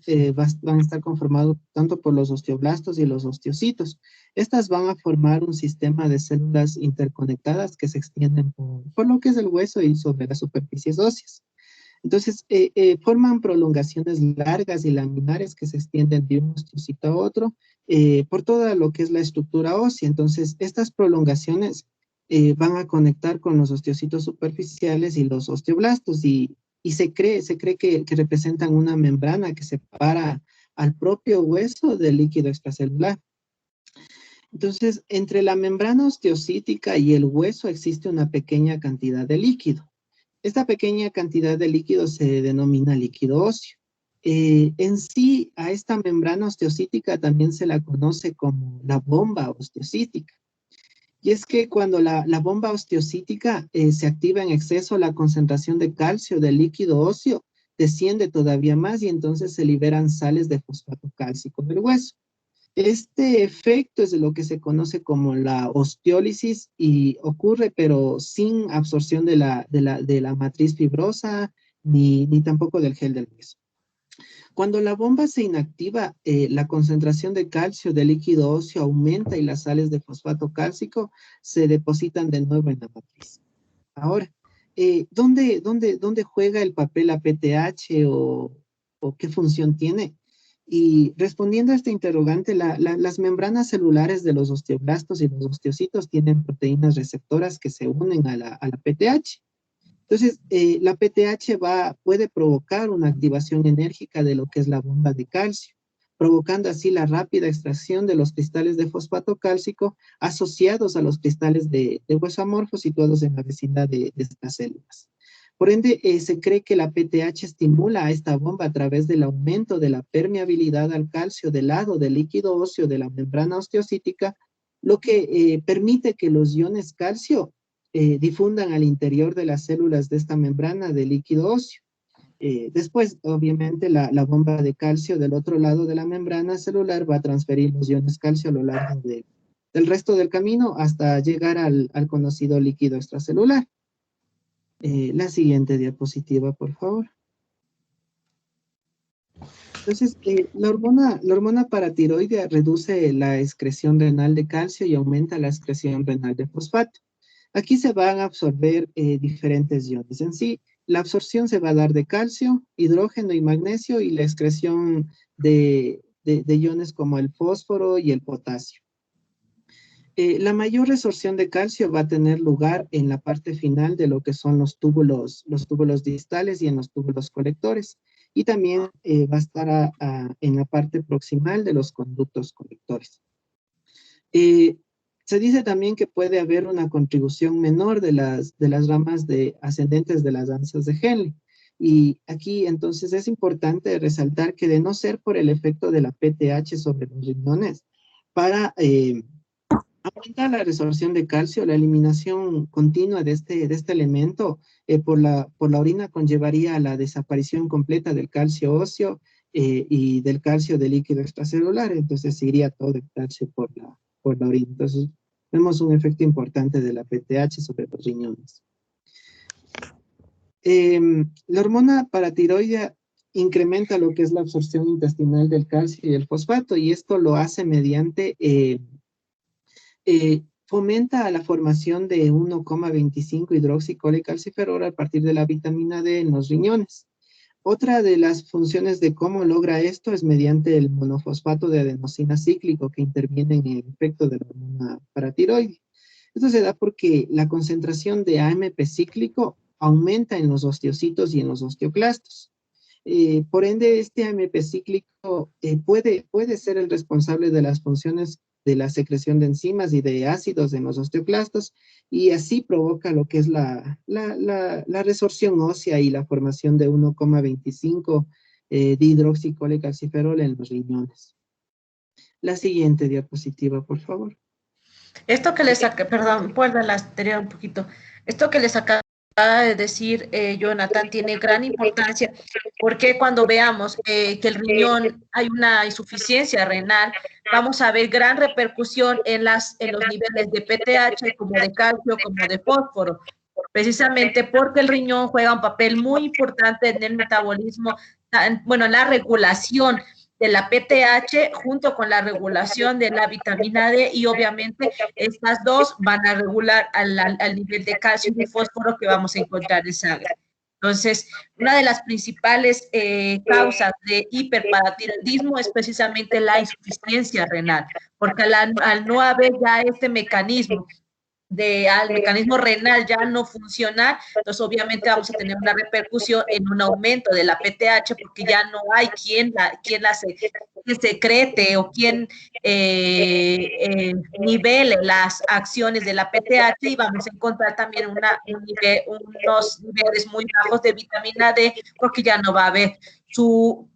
van a estar conformados tanto por los osteoblastos y los osteocitos. Estas van a formar un sistema de células interconectadas que se extienden por lo que es el hueso y sobre las superficies óseas. Entonces, forman prolongaciones largas y laminares que se extienden de un osteocito a otro por toda lo que es la estructura ósea. Entonces, estas prolongaciones van a conectar con los osteocitos superficiales y los osteoblastos y se cree que representan una membrana que separa al propio hueso del líquido extracelular. Entonces, entre la membrana osteocítica y el hueso existe una pequeña cantidad de líquido. Esta pequeña cantidad de líquido se denomina líquido óseo. En sí, a esta membrana osteocítica también se la conoce como la bomba osteocítica. Y es que cuando la bomba osteocítica se activa en exceso, la concentración de calcio del líquido óseo desciende todavía más y entonces se liberan sales de fosfato cálcico del hueso. Este efecto es lo que se conoce como la osteólisis y ocurre pero sin absorción de la matriz fibrosa ni tampoco del gel del hueso. Cuando la bomba se inactiva, la concentración de calcio del líquido óseo aumenta y las sales de fosfato cálcico se depositan de nuevo en la matriz. Ahora, ¿dónde juega el papel la PTH o qué función tiene? Y respondiendo a este interrogante, las membranas celulares de los osteoblastos y los osteocitos tienen proteínas receptoras que se unen a la PTH. Entonces, la PTH puede provocar una activación enérgica de lo que es la bomba de calcio, provocando así la rápida extracción de los cristales de fosfato cálcico asociados a los cristales de hueso amorfo situados en la vecindad de estas células. Por ende, se cree que la PTH estimula a esta bomba a través del aumento de la permeabilidad al calcio del lado del líquido óseo de la membrana osteocítica, lo que permite que los iones calcio difundan al interior de las células de esta membrana de líquido óseo. Después, obviamente, la bomba de calcio del otro lado de la membrana celular va a transferir los iones calcio a lo largo del resto del camino hasta llegar al conocido líquido extracelular. La siguiente diapositiva, por favor. Entonces, la hormona paratiroidea reduce la excreción renal de calcio y aumenta la excreción renal de fosfato. Aquí se van a absorber diferentes iones. En sí, la absorción se va a dar de calcio, hidrógeno y magnesio y la excreción de iones como el fósforo y el potasio. La mayor resorción de calcio va a tener lugar en la parte final de lo que son los túbulos distales y en los túbulos colectores. Y también va a estar en la parte proximal de los conductos colectores. Se dice también que puede haber una contribución menor de las ramas ascendentes de las danzas de Henle. Y aquí entonces es importante resaltar que de no ser por el efecto de la PTH sobre los riñones, para aumentar la resorción de calcio, la eliminación continua de este elemento por la orina conllevaría a la desaparición completa del calcio óseo y del calcio del líquido extracelular, entonces se iría todo el calcio por la orina. Entonces vemos un efecto importante de la PTH sobre los riñones. La hormona paratiroidea incrementa lo que es la absorción intestinal del calcio y el fosfato, y esto lo hace mediante fomenta la formación de 1,25 hidroxicolecalciferol a partir de la vitamina D en los riñones. Otra de las funciones de cómo logra esto es mediante el monofosfato de adenosina cíclico que interviene en el efecto de la hormona paratiroide. Esto se da porque la concentración de AMP cíclico aumenta en los osteocitos y en los osteoclastos. Por ende, este AMP cíclico puede ser el responsable de las funciones de la secreción de enzimas y de ácidos en los osteoclastos, y así provoca lo que es la resorción ósea y la formación de 1,25 dihidroxicolecalciferol en los riñones. La siguiente diapositiva, por favor. Esto que les saqué, perdón, vuelve a la anterior un poquito. Esto que les acaba de decir Jonathan tiene gran importancia, porque cuando veamos que el riñón hay una insuficiencia renal, vamos a ver gran repercusión en los niveles de PTH, como de calcio, como de fósforo, precisamente porque el riñón juega un papel muy importante en el metabolismo, bueno, en la regulación de la PTH junto con la regulación de la vitamina D, y obviamente estas dos van a regular al nivel de calcio y fósforo que vamos a encontrar en sangre. Entonces, una de las principales causas de hiperparatiroidismo es precisamente la insuficiencia renal, porque al no haber ya este mecanismo al mecanismo renal ya no funcionar, entonces obviamente vamos a tener una repercusión en un aumento de la PTH, porque ya no hay quien secrete o quien nivele las acciones de la PTH, y vamos a encontrar también unos niveles muy bajos de vitamina D, porque ya no va a haber su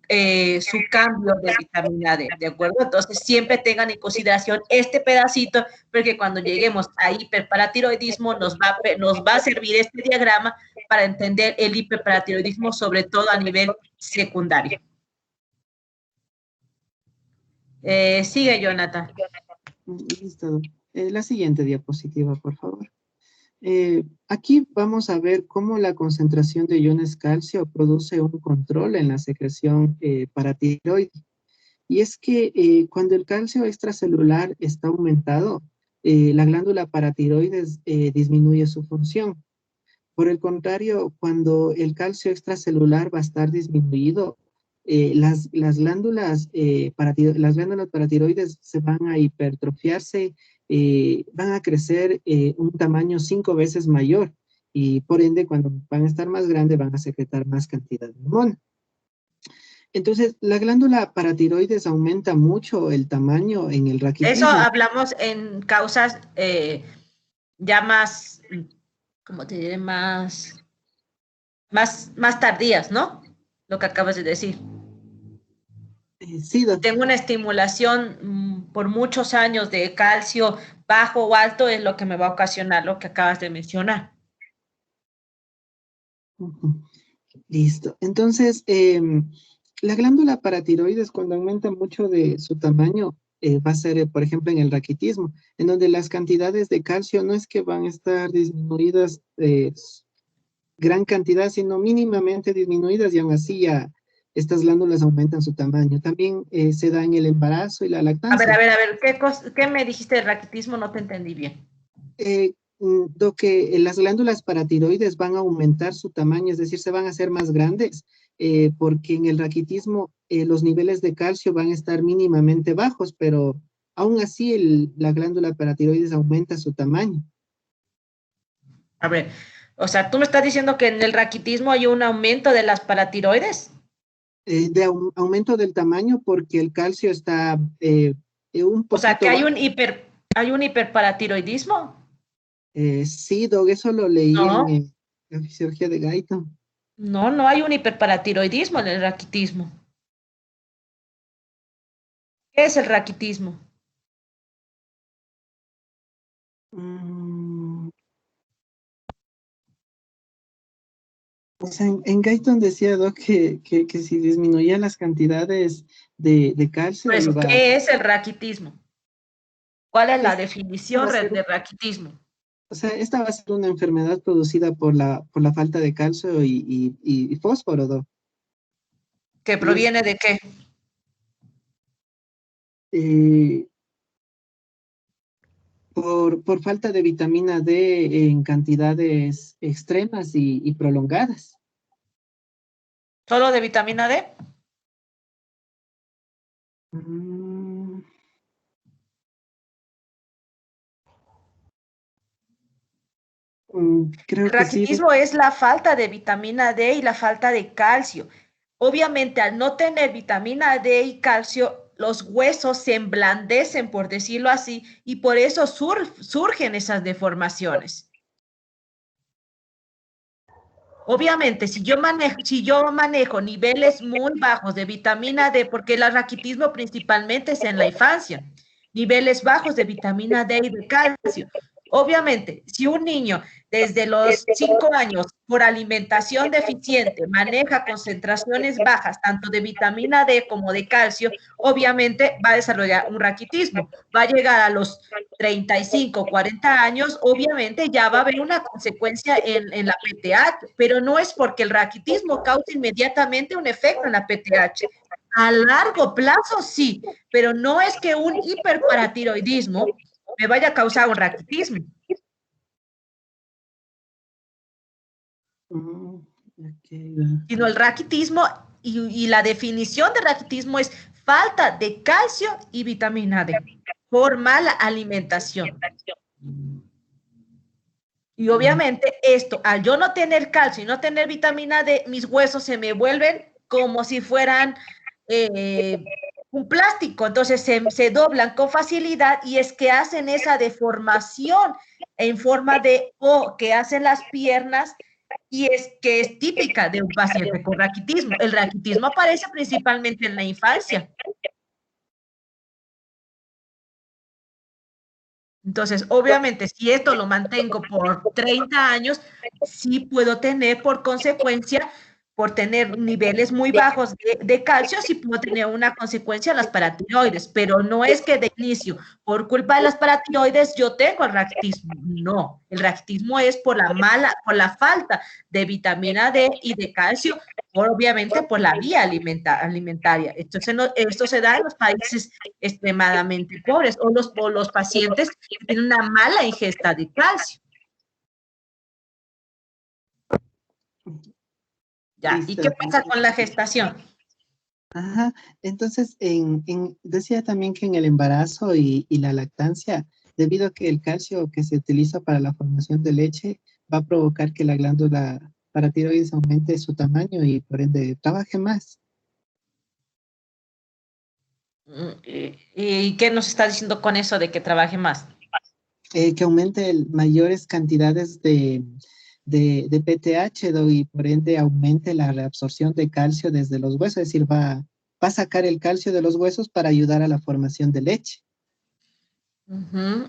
cambio de vitamina D, ¿de acuerdo? Entonces siempre tengan en consideración este pedacito, porque cuando lleguemos a hiperparatiroidismo nos va a servir este diagrama para entender el hiperparatiroidismo, sobre todo a nivel secundario. Sigue, Jonathan. Listo. La siguiente diapositiva, por favor. Aquí vamos a ver cómo la concentración de iones calcio produce un control en la secreción paratiroide. Y es que cuando el calcio extracelular está aumentado, la glándula paratiroides disminuye su función. Por el contrario, cuando el calcio extracelular va a estar disminuido, las glándulas paratiroides se van a hipertrofiarse, van a crecer un tamaño 5 veces mayor, y por ende cuando van a estar más grandes van a secretar más cantidad de hormona. Entonces, la glándula paratiroides aumenta mucho el tamaño en el raquitismo. Eso hablamos en causas ya más, ¿cómo te diré? Más tardías, ¿no? Lo que acabas de decir. Sí, tengo una estimulación por muchos años de calcio bajo o alto, es lo que me va a ocasionar lo que acabas de mencionar. Listo. Entonces, la glándula paratiroides, cuando aumenta mucho de su tamaño, va a ser, por ejemplo, en el raquitismo, en donde las cantidades de calcio no es que van a estar disminuidas gran cantidad, sino mínimamente disminuidas, y aún así ya estas glándulas aumentan su tamaño. También se da en el embarazo y la lactancia. A ver, ¿qué me dijiste del raquitismo? No te entendí bien. Lo que las glándulas paratiroides van a aumentar su tamaño, es decir, se van a hacer más grandes, porque en el raquitismo los niveles de calcio van a estar mínimamente bajos, pero aún así la glándula paratiroides aumenta su tamaño. A ver, o sea, tú me estás diciendo que en el raquitismo hay un aumento de las paratiroides. Aumento del tamaño porque el calcio está un O sea, que poquito bajo. hay un hiperparatiroidismo. Sí, Doc, eso lo leí en No, la fisiología de Guyton. no hay un hiperparatiroidismo en el raquitismo. ¿Qué es el raquitismo? Mm, O sea, en Guyton decía, Doc, que si disminuía las cantidades de Por calcio eso, iba. ¿qué es el raquitismo? ¿Cuál es la Esta va definición a ser, de raquitismo? o sea, esta va a ser una enfermedad producida por la falta de calcio y fósforo, Doc. ¿Que Y es proviene de qué? eh, por falta de vitamina D en cantidades extremas y prolongadas. ¿Solo de vitamina D? Mm, El creo que sí, Doc. raquitismo es la falta de vitamina D y la falta de calcio. Obviamente, al no tener vitamina D y calcio, los huesos se emblandecen, por decirlo así, y por eso surgen esas deformaciones. Obviamente, si yo manejo niveles muy bajos de vitamina D, porque el raquitismo principalmente es en la infancia, niveles bajos de vitamina D y de calcio. Obviamente, si un niño desde los 5 años por alimentación deficiente maneja concentraciones bajas tanto de vitamina D como de calcio, obviamente va a desarrollar un raquitismo. Va a llegar a los 35, 40 años, obviamente ya va a haber una consecuencia en la PTH, pero no es porque el raquitismo causa inmediatamente un efecto en la PTH. A largo plazo sí, pero no es que un hiperparatiroidismo me vaya a causar un raquitismo, Mm, ok, sino el raquitismo y la definición de raquitismo es falta de calcio y vitamina D por mala alimentación. Y obviamente esto, al yo no tener calcio y no tener vitamina D, mis huesos se me vuelven como si fueran eh, un plástico, entonces se doblan con facilidad y es que hacen esa deformación en forma de O que hacen las piernas y es que es típica de un paciente con raquitismo. El raquitismo aparece principalmente en la infancia. Entonces, obviamente, si esto lo mantengo por 30 años, sí puedo tener por consecuencia, por tener niveles muy bajos de calcio, sí puedo tener una consecuencia en las paratiroides, pero no es que de inicio, por culpa de las paratiroides, yo tengo el raquitismo. No, el raquitismo es por la falta de vitamina D y de calcio, obviamente por la vía alimentaria. Esto se da en los países extremadamente pobres o los pacientes que tienen una mala ingesta de calcio. ¿Ya? ¿Y listo. qué pasa con la gestación? Ajá, entonces decía también que en el embarazo y la lactancia, debido a que el calcio que se utiliza para la formación de leche va a provocar que la glándula paratiroides aumente su tamaño y por ende trabaje más, ¿Y qué nos está diciendo con eso de que trabaje más? que aumente mayores cantidades de PTH y por ende aumente la reabsorción de calcio desde los huesos, es decir, va a sacar el calcio de los huesos para ayudar a la formación de leche.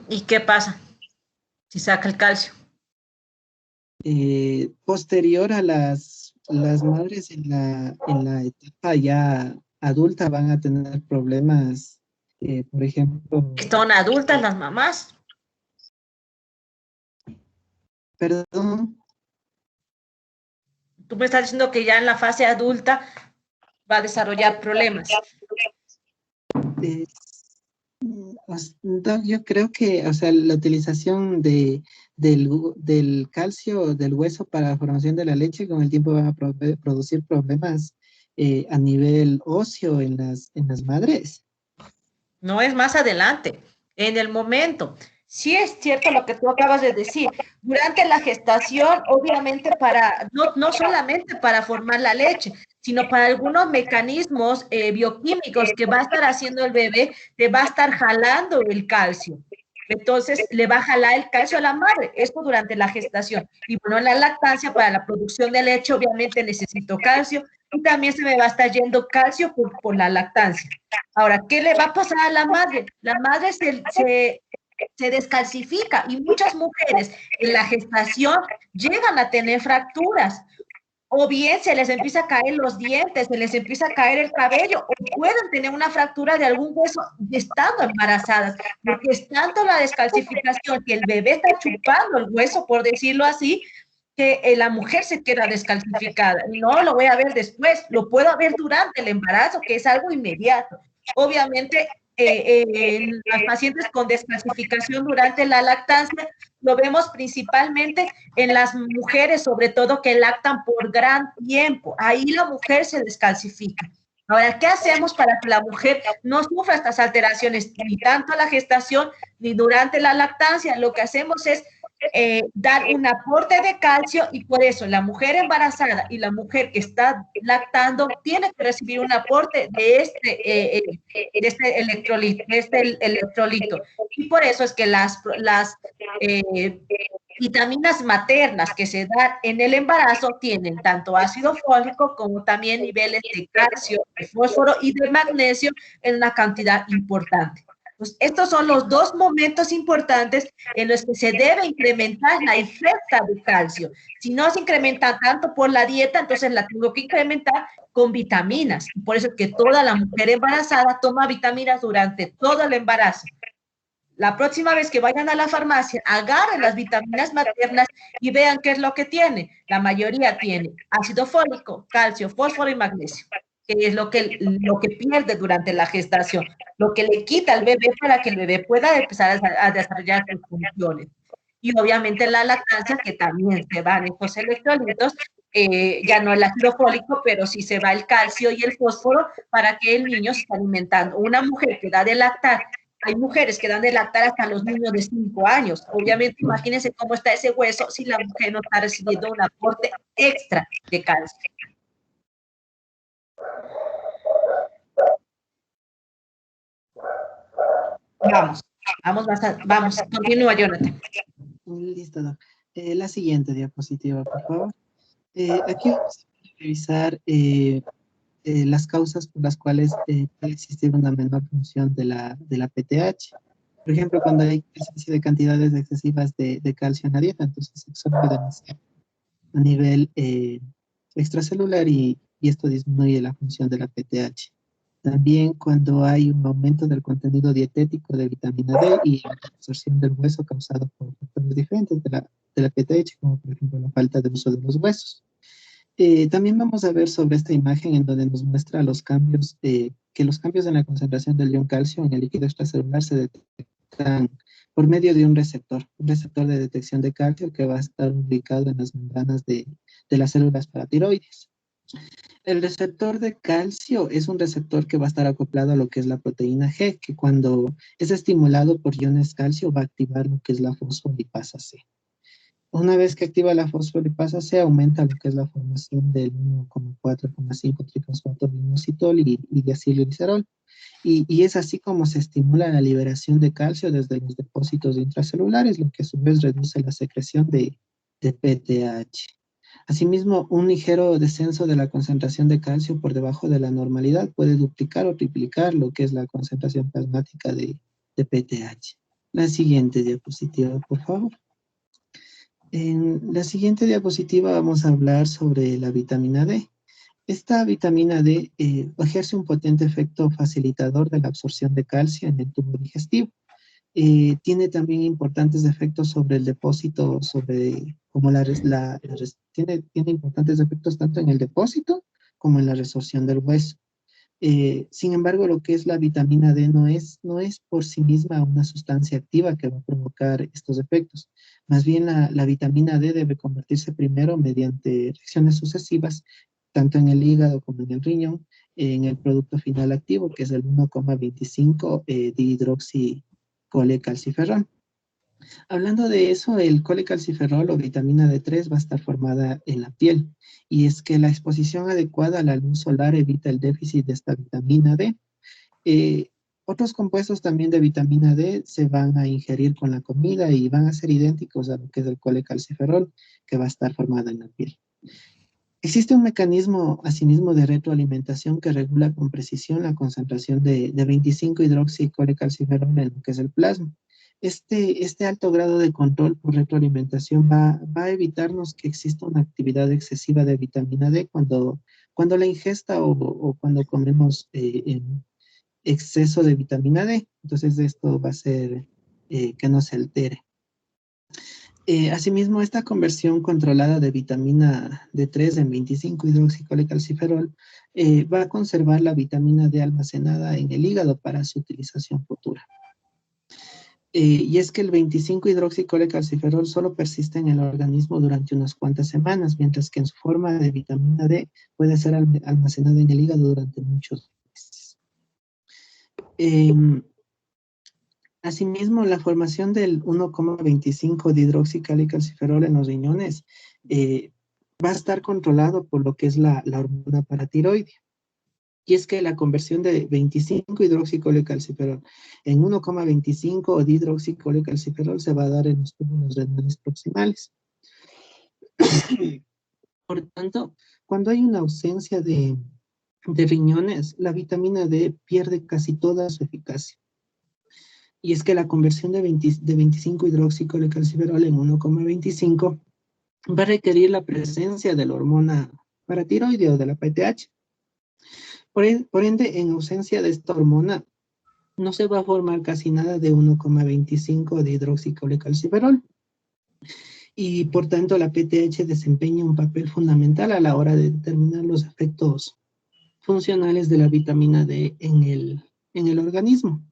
¿Y qué pasa si saca el calcio? Posterior a las madres en la etapa ya adulta van a tener problemas, por ejemplo, Son adultas las mamás. perdón, Tú me estás diciendo que ya en la fase adulta va a desarrollar problemas. Yo creo que, o sea, la utilización del calcio del hueso para la formación de la leche con el tiempo va a producir problemas a nivel óseo en las madres. No es más adelante, en el momento. Sí es cierto lo que tú acabas de decir. Durante la gestación, obviamente no solamente para formar la leche, sino para algunos mecanismos bioquímicos que va a estar haciendo el bebé, te va a estar jalando el calcio. Entonces, le va a jalar el calcio a la madre, esto durante la gestación. Y bueno, la lactancia, para la producción de leche, obviamente necesito calcio y también se me va a estar yendo calcio por la lactancia. Ahora, ¿qué le va a pasar a la madre? La madre se descalcifica y muchas mujeres en la gestación llegan a tener fracturas o bien se les empieza a caer los dientes, se les empieza a caer el cabello, o pueden tener una fractura de algún hueso estando embarazadas, porque es tanto la descalcificación que el bebé está chupando el hueso, por decirlo así, que la mujer se queda descalcificada. No lo voy a ver después, lo puedo ver durante el embarazo, que es algo inmediato. Obviamente, en las pacientes con descalcificación durante la lactancia, lo vemos principalmente en las mujeres, sobre todo que lactan por gran tiempo. Ahí la mujer se descalcifica. Ahora, ¿qué hacemos para que la mujer no sufra estas alteraciones ni tanto a la gestación ni durante la lactancia? Lo que hacemos es dar un aporte de calcio y por eso la mujer embarazada y la mujer que está lactando tiene que recibir un aporte de este electrolito. Y por eso es que las vitaminas maternas que se dan en el embarazo tienen tanto ácido fólico como también niveles de calcio, de fósforo y de magnesio en una cantidad importante. Pues estos son los dos momentos importantes en los que se debe incrementar la ingesta de calcio. Si no se incrementa tanto por la dieta, entonces la tengo que incrementar con vitaminas. Por eso es que toda la mujer embarazada toma vitaminas durante todo el embarazo. La próxima vez que vayan a la farmacia, agarren las vitaminas maternas y vean qué es lo que tiene. La mayoría tiene ácido fólico, calcio, fósforo y magnesio, que es lo que pierde durante la gestación, lo que le quita al bebé para que el bebé pueda empezar a desarrollar sus funciones. Y obviamente la lactancia, que también se van estos electrolitos, ya no el ácido fólico, pero sí se va el calcio y el fósforo para que el niño se esté alimentando. Una mujer que da de lactar, hay mujeres que dan de lactar hasta los niños de 5 años. Obviamente, imagínense cómo está ese hueso si la mujer no está recibiendo un aporte extra de calcio. Vamos, continúa, Jonathan. Listo, ¿no? La siguiente diapositiva, por favor. Aquí vamos a revisar las causas por las cuales puede existir una menor función de la PTH. Por ejemplo, cuando hay presencia de cantidades excesivas de calcio en la dieta, entonces se absorbe demasiado a nivel extracelular y esto disminuye la función de la PTH. También cuando hay un aumento del contenido dietético de vitamina D y la absorción del hueso causado por factores diferentes de la PTH, como por ejemplo la falta de uso de los huesos. También vamos a ver sobre esta imagen en donde nos muestra los cambios, que los cambios en la concentración del ion calcio en el líquido extracelular se detectan por medio de un receptor de detección de calcio que va a estar ubicado en las membranas de las células paratiroides. El receptor de calcio es un receptor que va a estar acoplado a lo que es la proteína G, que cuando es estimulado por iones calcio va a activar lo que es la fosfolipasa C. Una vez que activa la fosfolipasa C, aumenta lo que es la formación del 1,4,5 trifosfato de inositol y diacilglicerol. Y es así como se estimula la liberación de calcio desde los depósitos intracelulares, lo que a su vez reduce la secreción de PTH. Asimismo, un ligero descenso de la concentración de calcio por debajo de la normalidad puede duplicar o triplicar lo que es la concentración plasmática de PTH. La siguiente diapositiva, por favor. En la siguiente diapositiva vamos a hablar sobre la vitamina D. Esta vitamina D ejerce un potente efecto facilitador de la absorción de calcio en el tubo digestivo. Tiene también importantes efectos sobre el depósito, tiene importantes efectos tanto en el depósito como en la resorción del hueso. Sin embargo, lo que es la vitamina D no es por sí misma una sustancia activa que va a provocar estos efectos. Más bien la vitamina D debe convertirse primero mediante reacciones sucesivas, tanto en el hígado como en el riñón, en el producto final activo, que es el 1,25 dihidroxicolecalciferol. Hablando de eso, el colecalciferol o vitamina D3 va a estar formada en la piel. Y es que la exposición adecuada a la luz solar evita el déficit de esta vitamina D. Eh, Otros compuestos también de vitamina D se van a ingerir con la comida y van a ser idénticos a lo que es el colecalciferol, que va a estar formada en la piel. Existe un mecanismo, asimismo, de retroalimentación que regula con precisión la concentración de 25-hidroxicolecalciferol en lo que es el plasma. Este alto grado de control por retroalimentación va a evitarnos que exista una actividad excesiva de vitamina D cuando la ingesta o cuando comemos en exceso de vitamina D. Entonces esto va a hacer que no se altere. Asimismo, esta conversión controlada de vitamina D3 en 25-hidroxicolecalciferol va a conservar la vitamina D almacenada en el hígado para su utilización futura. Y es que el 25-hidroxicolecalciferol solo persiste en el organismo durante unas cuantas semanas, mientras que en su forma de vitamina D puede ser almacenada en el hígado durante muchos meses. Asimismo, la formación del 1,25 dihidroxicolecalciferol en los riñones va a estar controlado por lo que es la hormona paratiroidea. Y es que la conversión de 25-hidroxicolecalciferol en 1,25 dihidroxicolecalciferol se va a dar en los túbulos renales proximales. Por tanto, cuando hay una ausencia de riñones, la vitamina D pierde casi toda su eficacia. Y es que la conversión de 25-hidroxicolecalciferol en 1,25 va a requerir la presencia de la hormona paratiroidea o de la PTH. Por ende, en ausencia de esta hormona, no se va a formar casi nada de 1,25 de hidroxicolecalciferol. Y por tanto, la PTH desempeña un papel fundamental a la hora de determinar los efectos funcionales de la vitamina D en el organismo.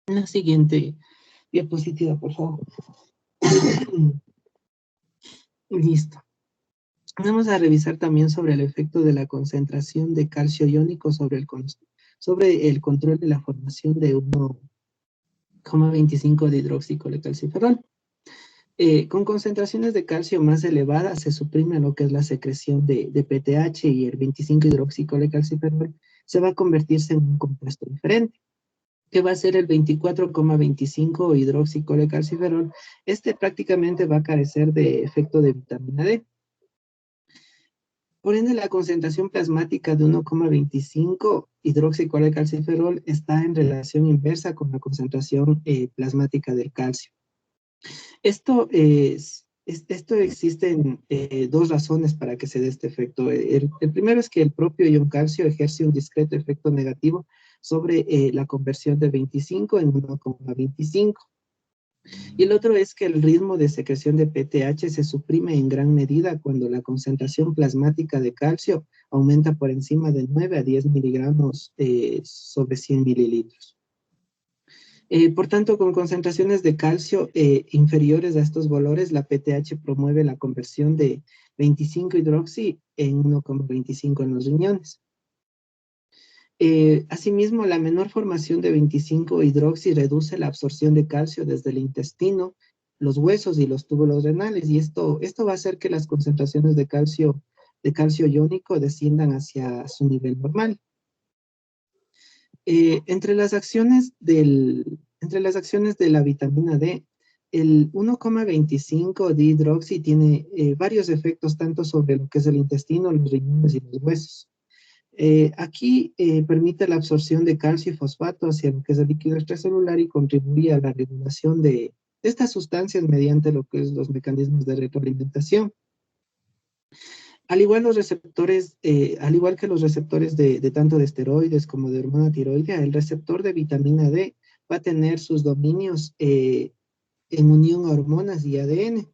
La siguiente diapositiva, por favor. Listo. Vamos a revisar también sobre el efecto de la concentración de calcio iónico sobre el control de la formación de 1,25 de hidroxicolecalciferol. Con concentraciones de calcio más elevadas se suprime lo que es la secreción de PTH y el 25-hidroxicolecalciferol se va a convertirse en un compuesto diferente, que va a ser el 24,25 hidroxicolecalciferol. Este prácticamente va a carecer de efecto de vitamina D. Por ende, la concentración plasmática de 1,25 hidroxicolecalciferol está en relación inversa con la concentración plasmática del calcio. Esto existen dos razones para que se dé este efecto. El primero es que el propio ion calcio ejerce un discreto efecto negativo sobre la conversión de 25 en 1,25. Y el otro es que el ritmo de secreción de PTH se suprime en gran medida cuando la concentración plasmática de calcio aumenta por encima de 9 a 10 miligramos sobre 100 mililitros. Por tanto, con concentraciones de calcio inferiores a estos valores, la PTH promueve la conversión de 25-hidroxi en 1,25 en los riñones. Asimismo, la menor formación de 25-hidroxi reduce la absorción de calcio desde el intestino, los huesos y los túbulos renales, y esto va a hacer que las concentraciones de calcio iónico desciendan hacia su nivel normal. Entre las acciones de la vitamina D, el 1,25 dihidroxi tiene varios efectos tanto sobre lo que es el intestino, los riñones y los huesos. Aquí permite la absorción de calcio y fosfato hacia lo que es el líquido extracelular y contribuye a la regulación de estas sustancias mediante lo que es los mecanismos de retroalimentación. Al igual que los receptores de tanto de esteroides como de hormona tiroidea, el receptor de vitamina D va a tener sus dominios en unión a hormonas y ADN.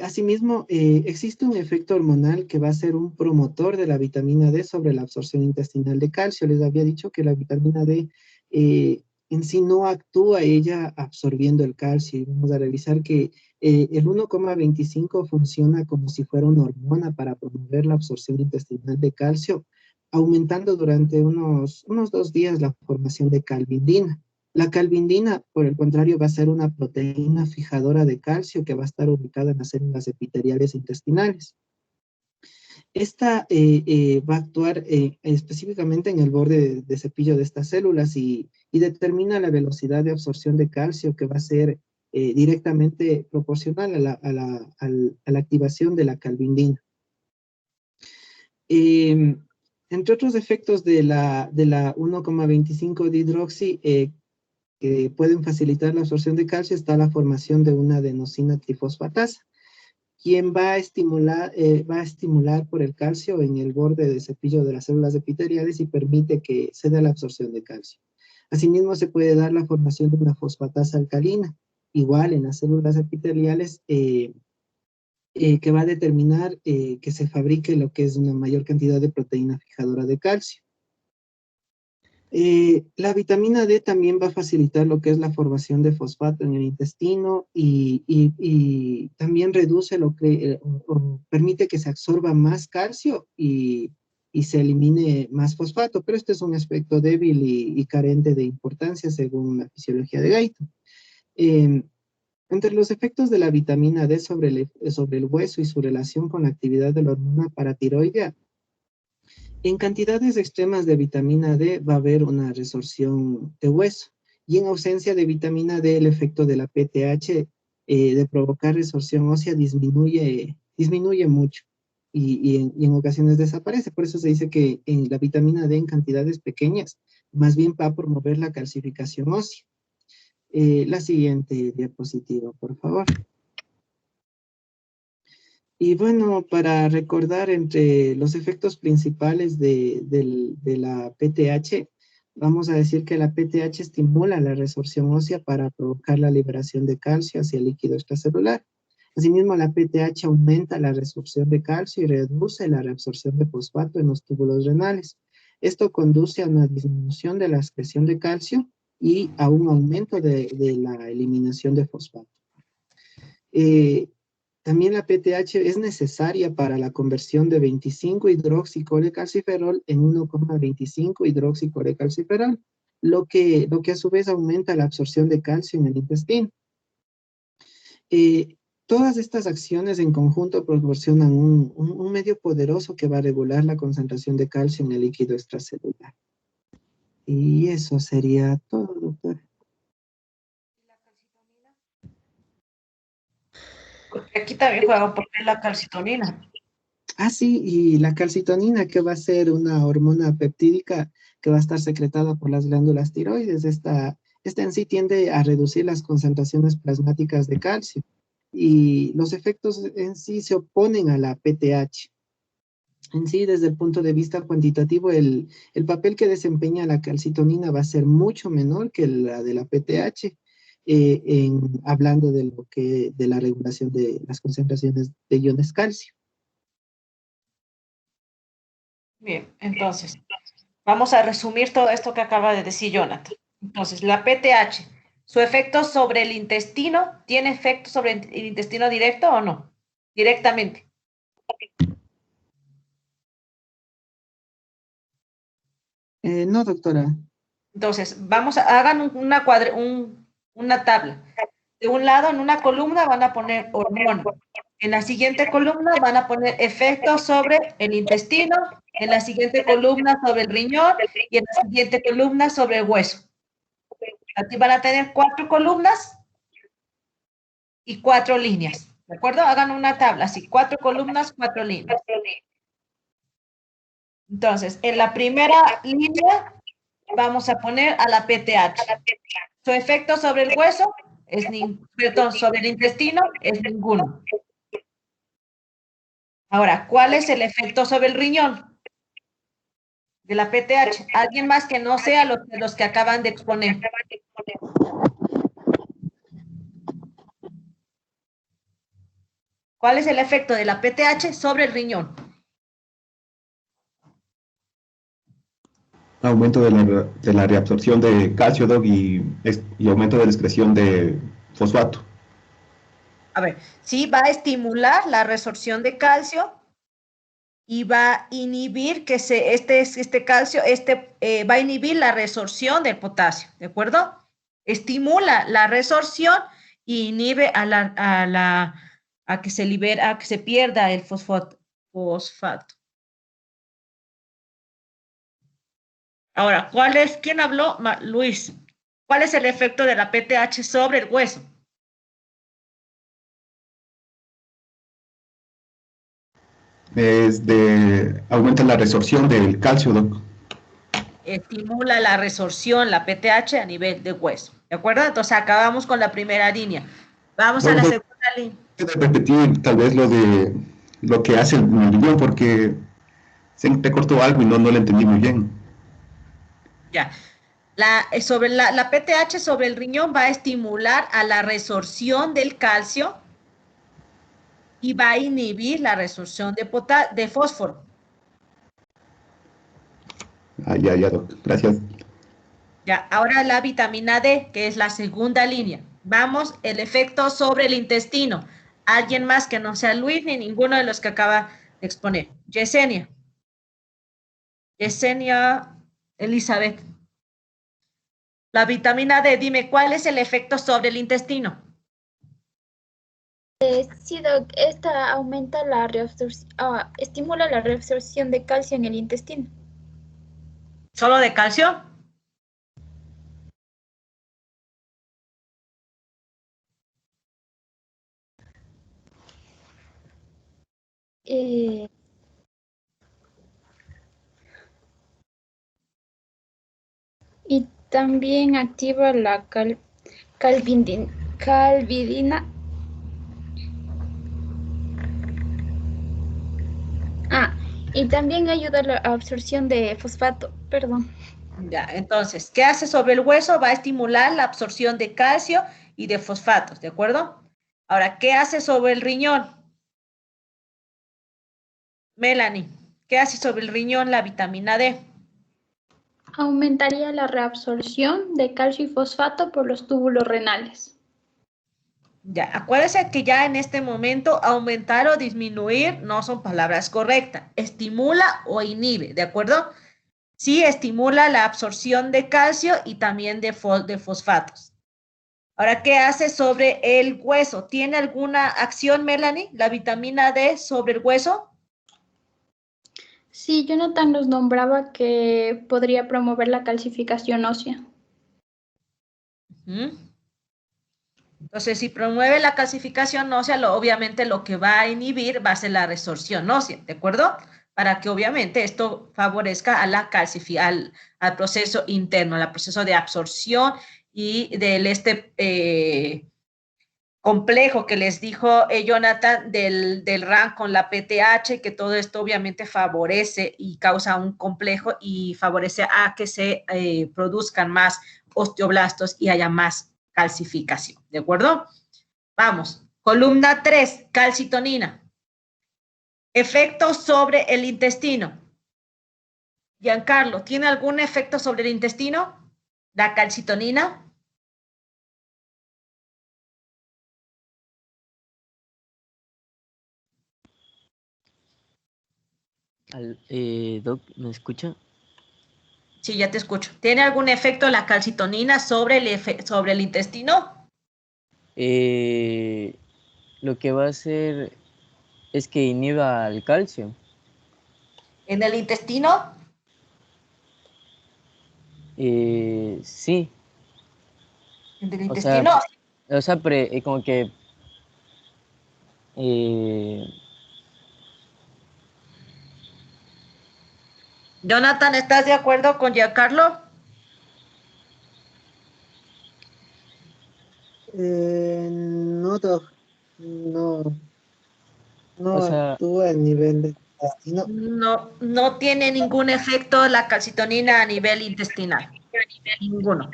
Asimismo, existe un efecto hormonal que va a ser un promotor de la vitamina D sobre la absorción intestinal de calcio. Les había dicho que la vitamina D en sí no actúa ella absorbiendo el calcio. Y vamos a revisar que el 1,25 funciona como si fuera una hormona para promover la absorción intestinal de calcio, aumentando durante unos 2 días la formación de calvindina. La calvindina, por el contrario, va a ser una proteína fijadora de calcio que va a estar ubicada en las células epiteliales intestinales. Esta va a actuar específicamente en el borde de cepillo de estas células y determina la velocidad de absorción de calcio que va a ser directamente proporcional a la activación de la calvindina. Entre otros efectos de la 1,25 dihidroxi que pueden facilitar la absorción de calcio está la formación de una adenosina trifosfatasa, quien va a estimular por el calcio en el borde de cepillo de las células epiteliales y permite que se dé la absorción de calcio. Asimismo, se puede dar la formación de una fosfatasa alcalina, igual en las células epiteliales, que va a determinar que se fabrique lo que es una mayor cantidad de proteína fijadora de calcio. La vitamina D también va a facilitar lo que es la formación de fosfato en el intestino y también reduce o permite que se absorba más calcio y se elimine más fosfato, pero este es un aspecto débil y carente de importancia según la fisiología de Guyton. Entre los efectos de la vitamina D sobre el hueso y su relación con la actividad de la hormona paratiroidea, en cantidades extremas de vitamina D va a haber una resorción de hueso y en ausencia de vitamina D el efecto de la PTH de provocar resorción ósea disminuye mucho y en ocasiones desaparece. Por eso se dice que en la vitamina D en cantidades pequeñas más bien va a promover la calcificación ósea. La siguiente diapositiva, por favor. Y bueno, para recordar entre los efectos principales de la PTH, vamos a decir que la PTH estimula la resorción ósea para provocar la liberación de calcio hacia el líquido extracelular. Asimismo, la PTH aumenta la resorción de calcio y reduce la reabsorción de fosfato en los túbulos renales. Esto conduce a una disminución de la excreción de calcio y a un aumento de la eliminación de fosfato. También la PTH es necesaria para la conversión de 25-hidroxicolecalciferol en 1,25-hidroxicolecalciferol, lo que a su vez aumenta la absorción de calcio en el intestino. Todas estas acciones en conjunto proporcionan un medio poderoso que va a regular la concentración de calcio en el líquido extracelular. Y eso sería todo, doctora. Porque aquí también juega un papel la calcitonina. Ah, sí, y la calcitonina, que va a ser una hormona peptídica que va a estar secretada por las glándulas tiroides. Esta en sí tiende a reducir las concentraciones plasmáticas de calcio y los efectos en sí se oponen a la PTH. En sí, desde el punto de vista cuantitativo, el papel que desempeña la calcitonina va a ser mucho menor que la de la PTH, hablando de la regulación de las concentraciones de iones calcio. Bien, entonces, vamos a resumir todo esto que acaba de decir Jonathan. Entonces, la PTH, ¿su efecto sobre el intestino tiene efecto sobre el intestino directo o no? Directamente. No, doctora. Entonces, hagan una tabla. De un lado, en una columna van a poner hormona. En la siguiente columna van a poner efectos sobre el intestino. En la siguiente columna sobre el riñón. Y en la siguiente columna sobre el hueso. Aquí van a tener 4 columnas y 4 líneas. ¿De acuerdo? Hagan una tabla así. 4 columnas, 4 líneas. Entonces, en la primera línea vamos a poner a la PTH. Su efecto sobre el hueso sobre el intestino es ninguno. Ahora, ¿cuál es el efecto sobre el riñón de la PTH? Alguien más que no sea los que acaban de exponer. ¿Cuál es el efecto de la PTH sobre el riñón? Aumento de la reabsorción de calcio, Doc, y aumento de la excreción de fosfato. A ver, sí, va a estimular la resorción de calcio y va a inhibir que este calcio, va a inhibir la resorción del potasio, ¿de acuerdo? Estimula la resorción y inhibe a que se libera, a que se pierda el fosfato. Ahora, ¿quién habló? Luis. ¿Cuál es el efecto de la PTH sobre el hueso? Aumenta la resorción del calcio, Doc. Estimula la resorción, la PTH a nivel de hueso. ¿De acuerdo? Entonces acabamos con la primera línea. Vamos a la segunda línea. Puede repetir tal vez lo que hace el riñón, porque se me cortó algo y no lo entendí muy bien. Ya. Sobre la PTH sobre el riñón va a estimular a la resorción del calcio y va a inhibir la resorción de fósforo. Ya, Doc. Gracias. Ya, ahora la vitamina D, que es la segunda línea. Vamos, el efecto sobre el intestino. Alguien más que no sea Luis ni ninguno de los que acaba de exponer. Yesenia. Yesenia Elizabeth. La vitamina D, dime, ¿cuál es el efecto sobre el intestino? Sí, Doc, esta aumenta la reabsorción, estimula la reabsorción de calcio en el intestino. ¿Solo de calcio? Y también activa la calvidina. Y también ayuda a la absorción de fosfato, perdón. Ya, entonces, ¿qué hace sobre el hueso? Va a estimular la absorción de calcio y de fosfatos, ¿de acuerdo? Ahora, ¿qué hace sobre el riñón? Melanie, ¿qué hace sobre el riñón la vitamina D? Aumentaría la reabsorción de calcio y fosfato por los túbulos renales. Ya, acuérdense que ya en este momento aumentar o disminuir no son palabras correctas. Estimula o inhibe, ¿de acuerdo? Sí, estimula la absorción de calcio y también de fosfatos. Ahora, ¿qué hace sobre el hueso? ¿Tiene alguna acción, Melanie, la vitamina D sobre el hueso? Sí, Jonathan nos nombraba que podría promover la calcificación ósea. Entonces, si promueve la calcificación ósea, obviamente lo que va a inhibir va a ser la resorción ósea, ¿de acuerdo? Para que obviamente esto favorezca a la al proceso interno, al proceso de absorción y del complejo que les dijo Jonathan del RAN con la PTH, que todo esto obviamente favorece y causa un complejo y favorece a que se produzcan más osteoblastos y haya más calcificación, ¿de acuerdo? Vamos, columna 3, calcitonina. Efecto sobre el intestino. Giancarlo, ¿tiene algún efecto sobre el intestino? La calcitonina. Doc, ¿me escucha? Sí, ya te escucho. ¿Tiene algún efecto la calcitonina sobre el intestino? Lo que va a hacer es que inhiba el calcio. ¿En el intestino? Sí. ¿En el intestino? O sea, como que... Jonathan, ¿estás de acuerdo con Giancarlo? No, Doc, no, o no sea, actúa a nivel de intestino. No, no tiene ningún efecto la calcitonina a nivel intestinal. Ninguno.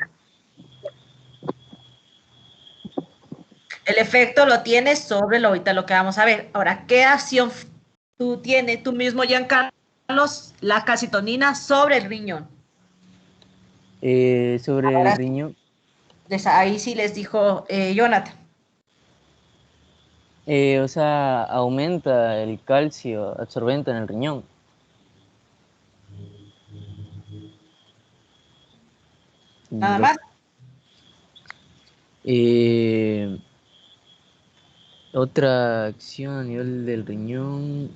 El efecto lo tienes sobre ahorita lo que vamos a ver. Ahora, ¿qué acción tiene tú mismo, Giancarlos, la calcitonina sobre el riñón? Sobre el Ahora, riñón, ahí sí les dijo Jonathan. o sea, aumenta el calcio absorbente en el riñón. Nada más. Otra acción a nivel del riñón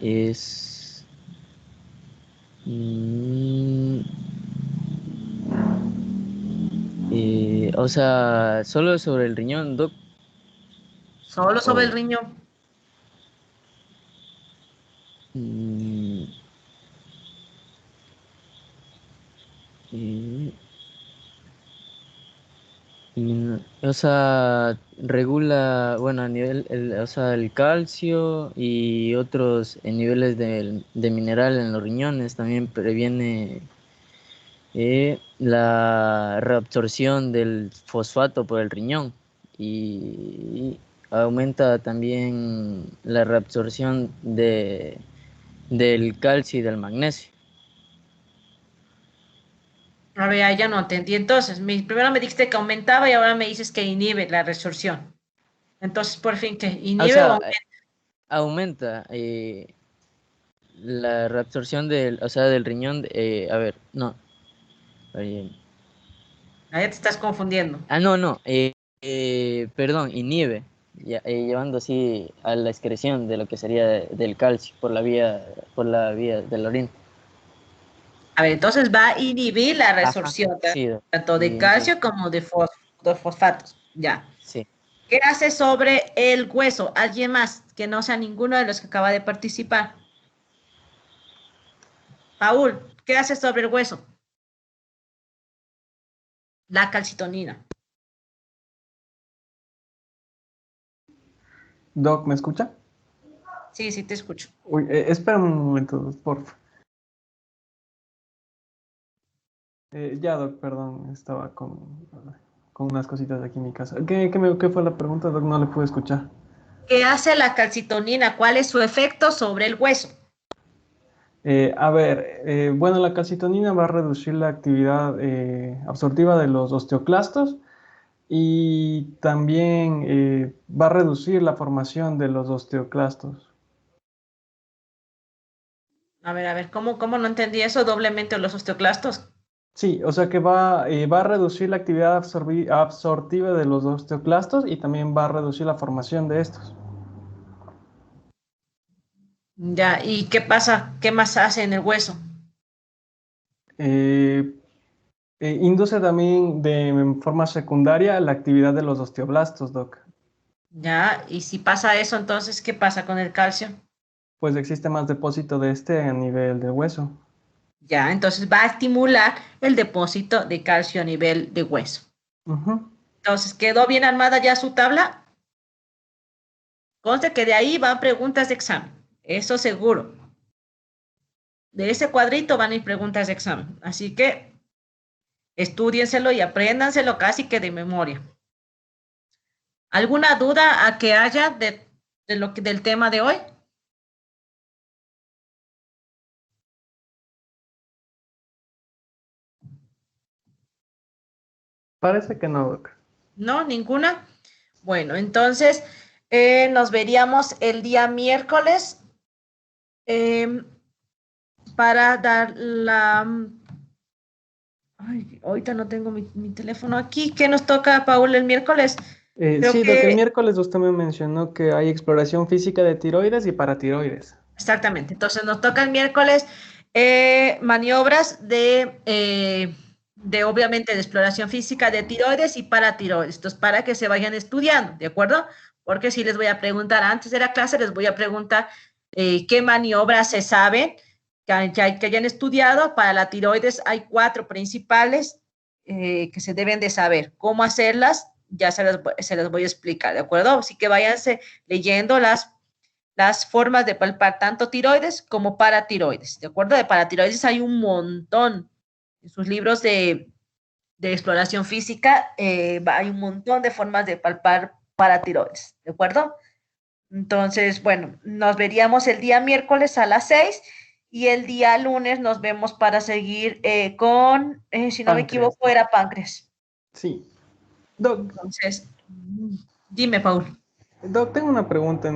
es... o sea, solo sobre el riñón, Doc. Solo sobre el O, riñón. mm, o sea, regula, bueno, a nivel, o sea, el calcio y otros niveles de mineral en los riñones. También previene la reabsorción del fosfato por el riñón y aumenta también la reabsorción del calcio y del magnesio. A ver, ahí ya no entendí. Entonces, primero me dijiste que aumentaba y ahora me dices que inhibe la resorción. Entonces, por fin, ¿qué? O ¿Inhibe o sea, aumenta? aumenta la reabsorción del, o sea, del riñón. A ver, no. eh, Ahí te estás confundiendo. no. Perdón, inhibe, llevando así a la excreción de lo que sería del calcio por la vía de la orina. A ver, entonces va a inhibir la Ajá, resorción sí, tanto de inhibe, calcio como de fosfatos. Ya. sí. ¿Qué hace sobre el hueso? ¿Alguien más que no sea ninguno de los que acaba de participar? Paul, ¿qué hace sobre el hueso? La calcitonina. Doc, ¿me escucha? Sí, sí, te escucho. Uy, espera un momento, por favor. Ya, Doc, perdón, estaba con unas cositas aquí en mi casa. ¿Qué fue la pregunta, Doc? No le pude escuchar. ¿Qué hace la calcitonina? ¿Cuál es su efecto sobre el hueso? A ver, bueno, la calcitonina va a reducir la actividad absortiva de los osteoclastos y también va a reducir la formación de los osteoclastos. A ver, ¿cómo no entendí eso? Doblemente los osteoclastos. Sí, o sea que va a reducir la actividad absortiva de los osteoclastos y también va a reducir la formación de estos. Ya, ¿y qué pasa? ¿Qué más hace en el hueso? Eh, Induce también de forma secundaria la actividad de los osteoblastos, Doc. Ya, y si pasa eso, entonces, ¿qué pasa con el calcio? Pues existe más depósito de este a nivel del hueso. Ya, entonces va a estimular el depósito de calcio a nivel de hueso. Ujú. Entonces, ¿quedó bien armada ya su tabla? Conste que de ahí van preguntas de examen, eso seguro. De ese cuadrito van a ir preguntas de examen, así que estúdienselo y apréndanselo casi que de memoria. ¿Alguna duda a que haya del tema de hoy? Parece que no, Doc. ¿No? ¿Ninguna? Bueno, entonces nos veríamos el día miércoles eh, para dar la... Ay, ahorita no tengo mi teléfono aquí. ¿Qué nos toca, Paul, el miércoles? Creo Sí, Doc, el que miércoles usted me mencionó que hay exploración física de tiroides y paratiroides. exactamente. Entonces nos toca el miércoles maniobras de obviamente de exploración física de tiroides y paratiroides. Entonces, para que se vayan estudiando, ¿de acuerdo? Porque si les voy a preguntar antes de la clase, les voy a preguntar qué maniobras se saben que hayan estudiado. Para la tiroides hay 4 principales que se deben de saber. ¿Cómo hacerlas? Ya se las voy a explicar, ¿de acuerdo? Así que váyanse leyendo las formas de palpar tanto tiroides como paratiroides, ¿de acuerdo? De paratiroides hay un montón. En sus libros de exploración física, hay un montón de formas de palpar paratiroides, ¿de acuerdo? Entonces, bueno, nos veríamos el día miércoles a las 6 y el día lunes nos vemos para seguir con, si no me Páncreas. equivoco, era páncreas. Sí. Doc, Entonces, dime, Paul. Doc, tengo una pregunta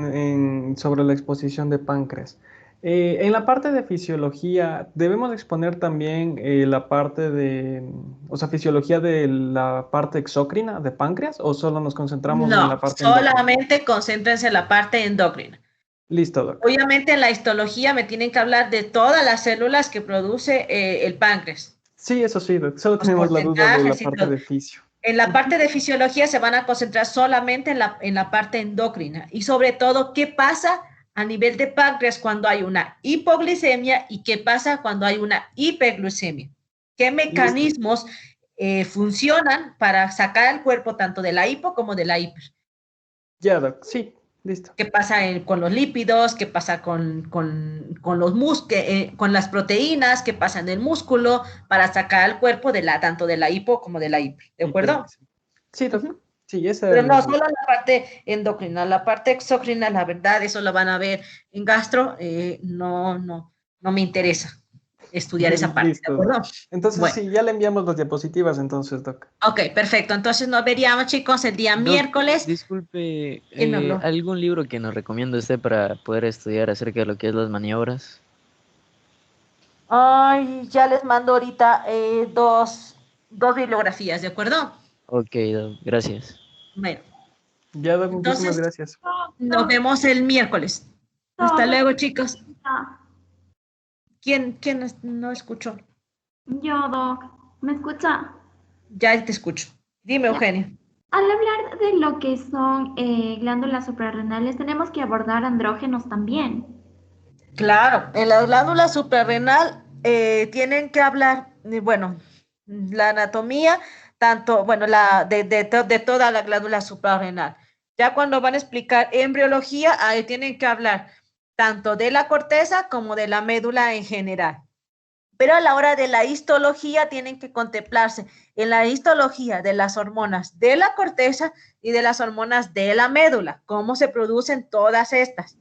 sobre la exposición de páncreas. En la parte de fisiología, ¿debemos exponer también la parte de, o sea, fisiología de la parte exócrina de páncreas o solo nos concentramos en No, la parte endocrina? solamente concéntrense en la parte endocrina. Listo, Doc. Obviamente en la histología me tienen que hablar de todas las células que produce el páncreas. Sí, eso sí, Doc. Solo Los tenemos la duda de la porcentajes y parte todo. de fisio. En la parte de fisiología se van a concentrar solamente en la parte endocrina y sobre todo qué pasa a nivel de páncreas cuando hay una hipoglicemia y qué pasa cuando hay una hiperglucemia. ¿Qué mecanismos funcionan para sacar el cuerpo tanto de la hipo como de la hiper? Ya, Doc. Sí, listo. ¿Qué pasa con los lípidos? ¿Qué pasa con las proteínas? ¿Qué pasa en el músculo? Para sacar al cuerpo tanto de la hipo como de la hiper. ¿De acuerdo? Sí, Doc. Uh-huh. Sí, esa Pero es no, la solo la parte endocrina, la parte exócrina, la verdad, eso lo van a ver en gastro, no me interesa estudiar esa parte, Listo, ¿de acuerdo? Entonces, Bueno. sí, ya le enviamos las diapositivas, entonces, Doc. Ok, perfecto. Entonces nos veríamos, chicos, el día Doc, miércoles. disculpe, ¿Quién me habló? ¿algún libro que nos recomienda usted para poder estudiar acerca de lo que es las maniobras? Ay, ya les mando ahorita dos bibliografías, ¿de acuerdo? Ok, Doc, gracias. Bueno, Ya, Doc, muchísimas entonces gracias. nos vemos el miércoles. Hasta luego, chicos. ¿Quién no escuchó? Yo, Doc, ¿me escucha? Ya te escucho. Dime, Ya. Eugenio. Al hablar de lo que son glándulas suprarrenales, tenemos que abordar andrógenos también. Claro, en la glándula suprarrenal tienen que hablar, bueno, la anatomía, tanto, bueno, de toda la glándula suprarrenal. Ya cuando van a explicar embriología, ahí tienen que hablar tanto de la corteza como de la médula en general. Pero a la hora de la histología tienen que contemplarse en la histología de las hormonas de la corteza y de las hormonas de la médula, cómo se producen todas estas.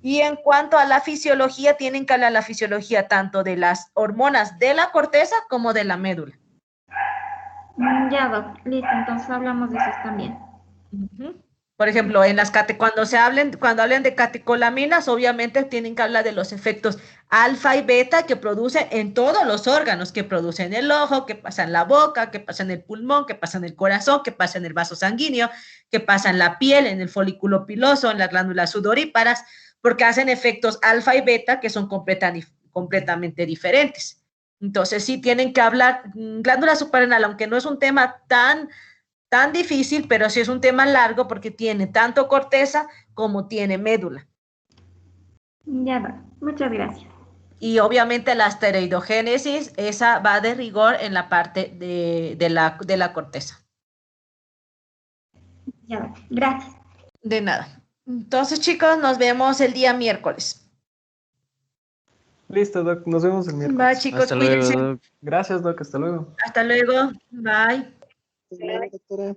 Y en cuanto a la fisiología, tienen que hablar la fisiología tanto de las hormonas de la corteza como de la médula. Ya, Doc, listo, entonces hablamos de esos también. Por ejemplo, cuando hablen de catecolaminas, obviamente tienen que hablar de los efectos alfa y beta que producen en todos los órganos, que producen en el ojo, que pasa en la boca, que pasa en el pulmón, que pasa en el corazón, que pasa en el vaso sanguíneo, que pasa en la piel, en el folículo piloso, en las glándulas sudoríparas, porque hacen efectos alfa y beta que son completamente diferentes. Entonces, sí tienen que hablar, glándula suprarrenal, aunque no es un tema tan difícil, pero sí es un tema largo porque tiene tanto corteza como tiene médula. Ya, Doc, muchas gracias. Y obviamente la esteroidogénesis, esa va de rigor en la parte de la corteza. Ya, Doc, gracias. De nada. Entonces, chicos, nos vemos el día miércoles. Listo, Doc, nos vemos el miércoles. Bye, chicos, Hasta luego, cuídense. Doc. Gracias, Doc, hasta luego. Hasta luego. Bye. Doctora.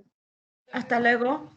Hasta luego.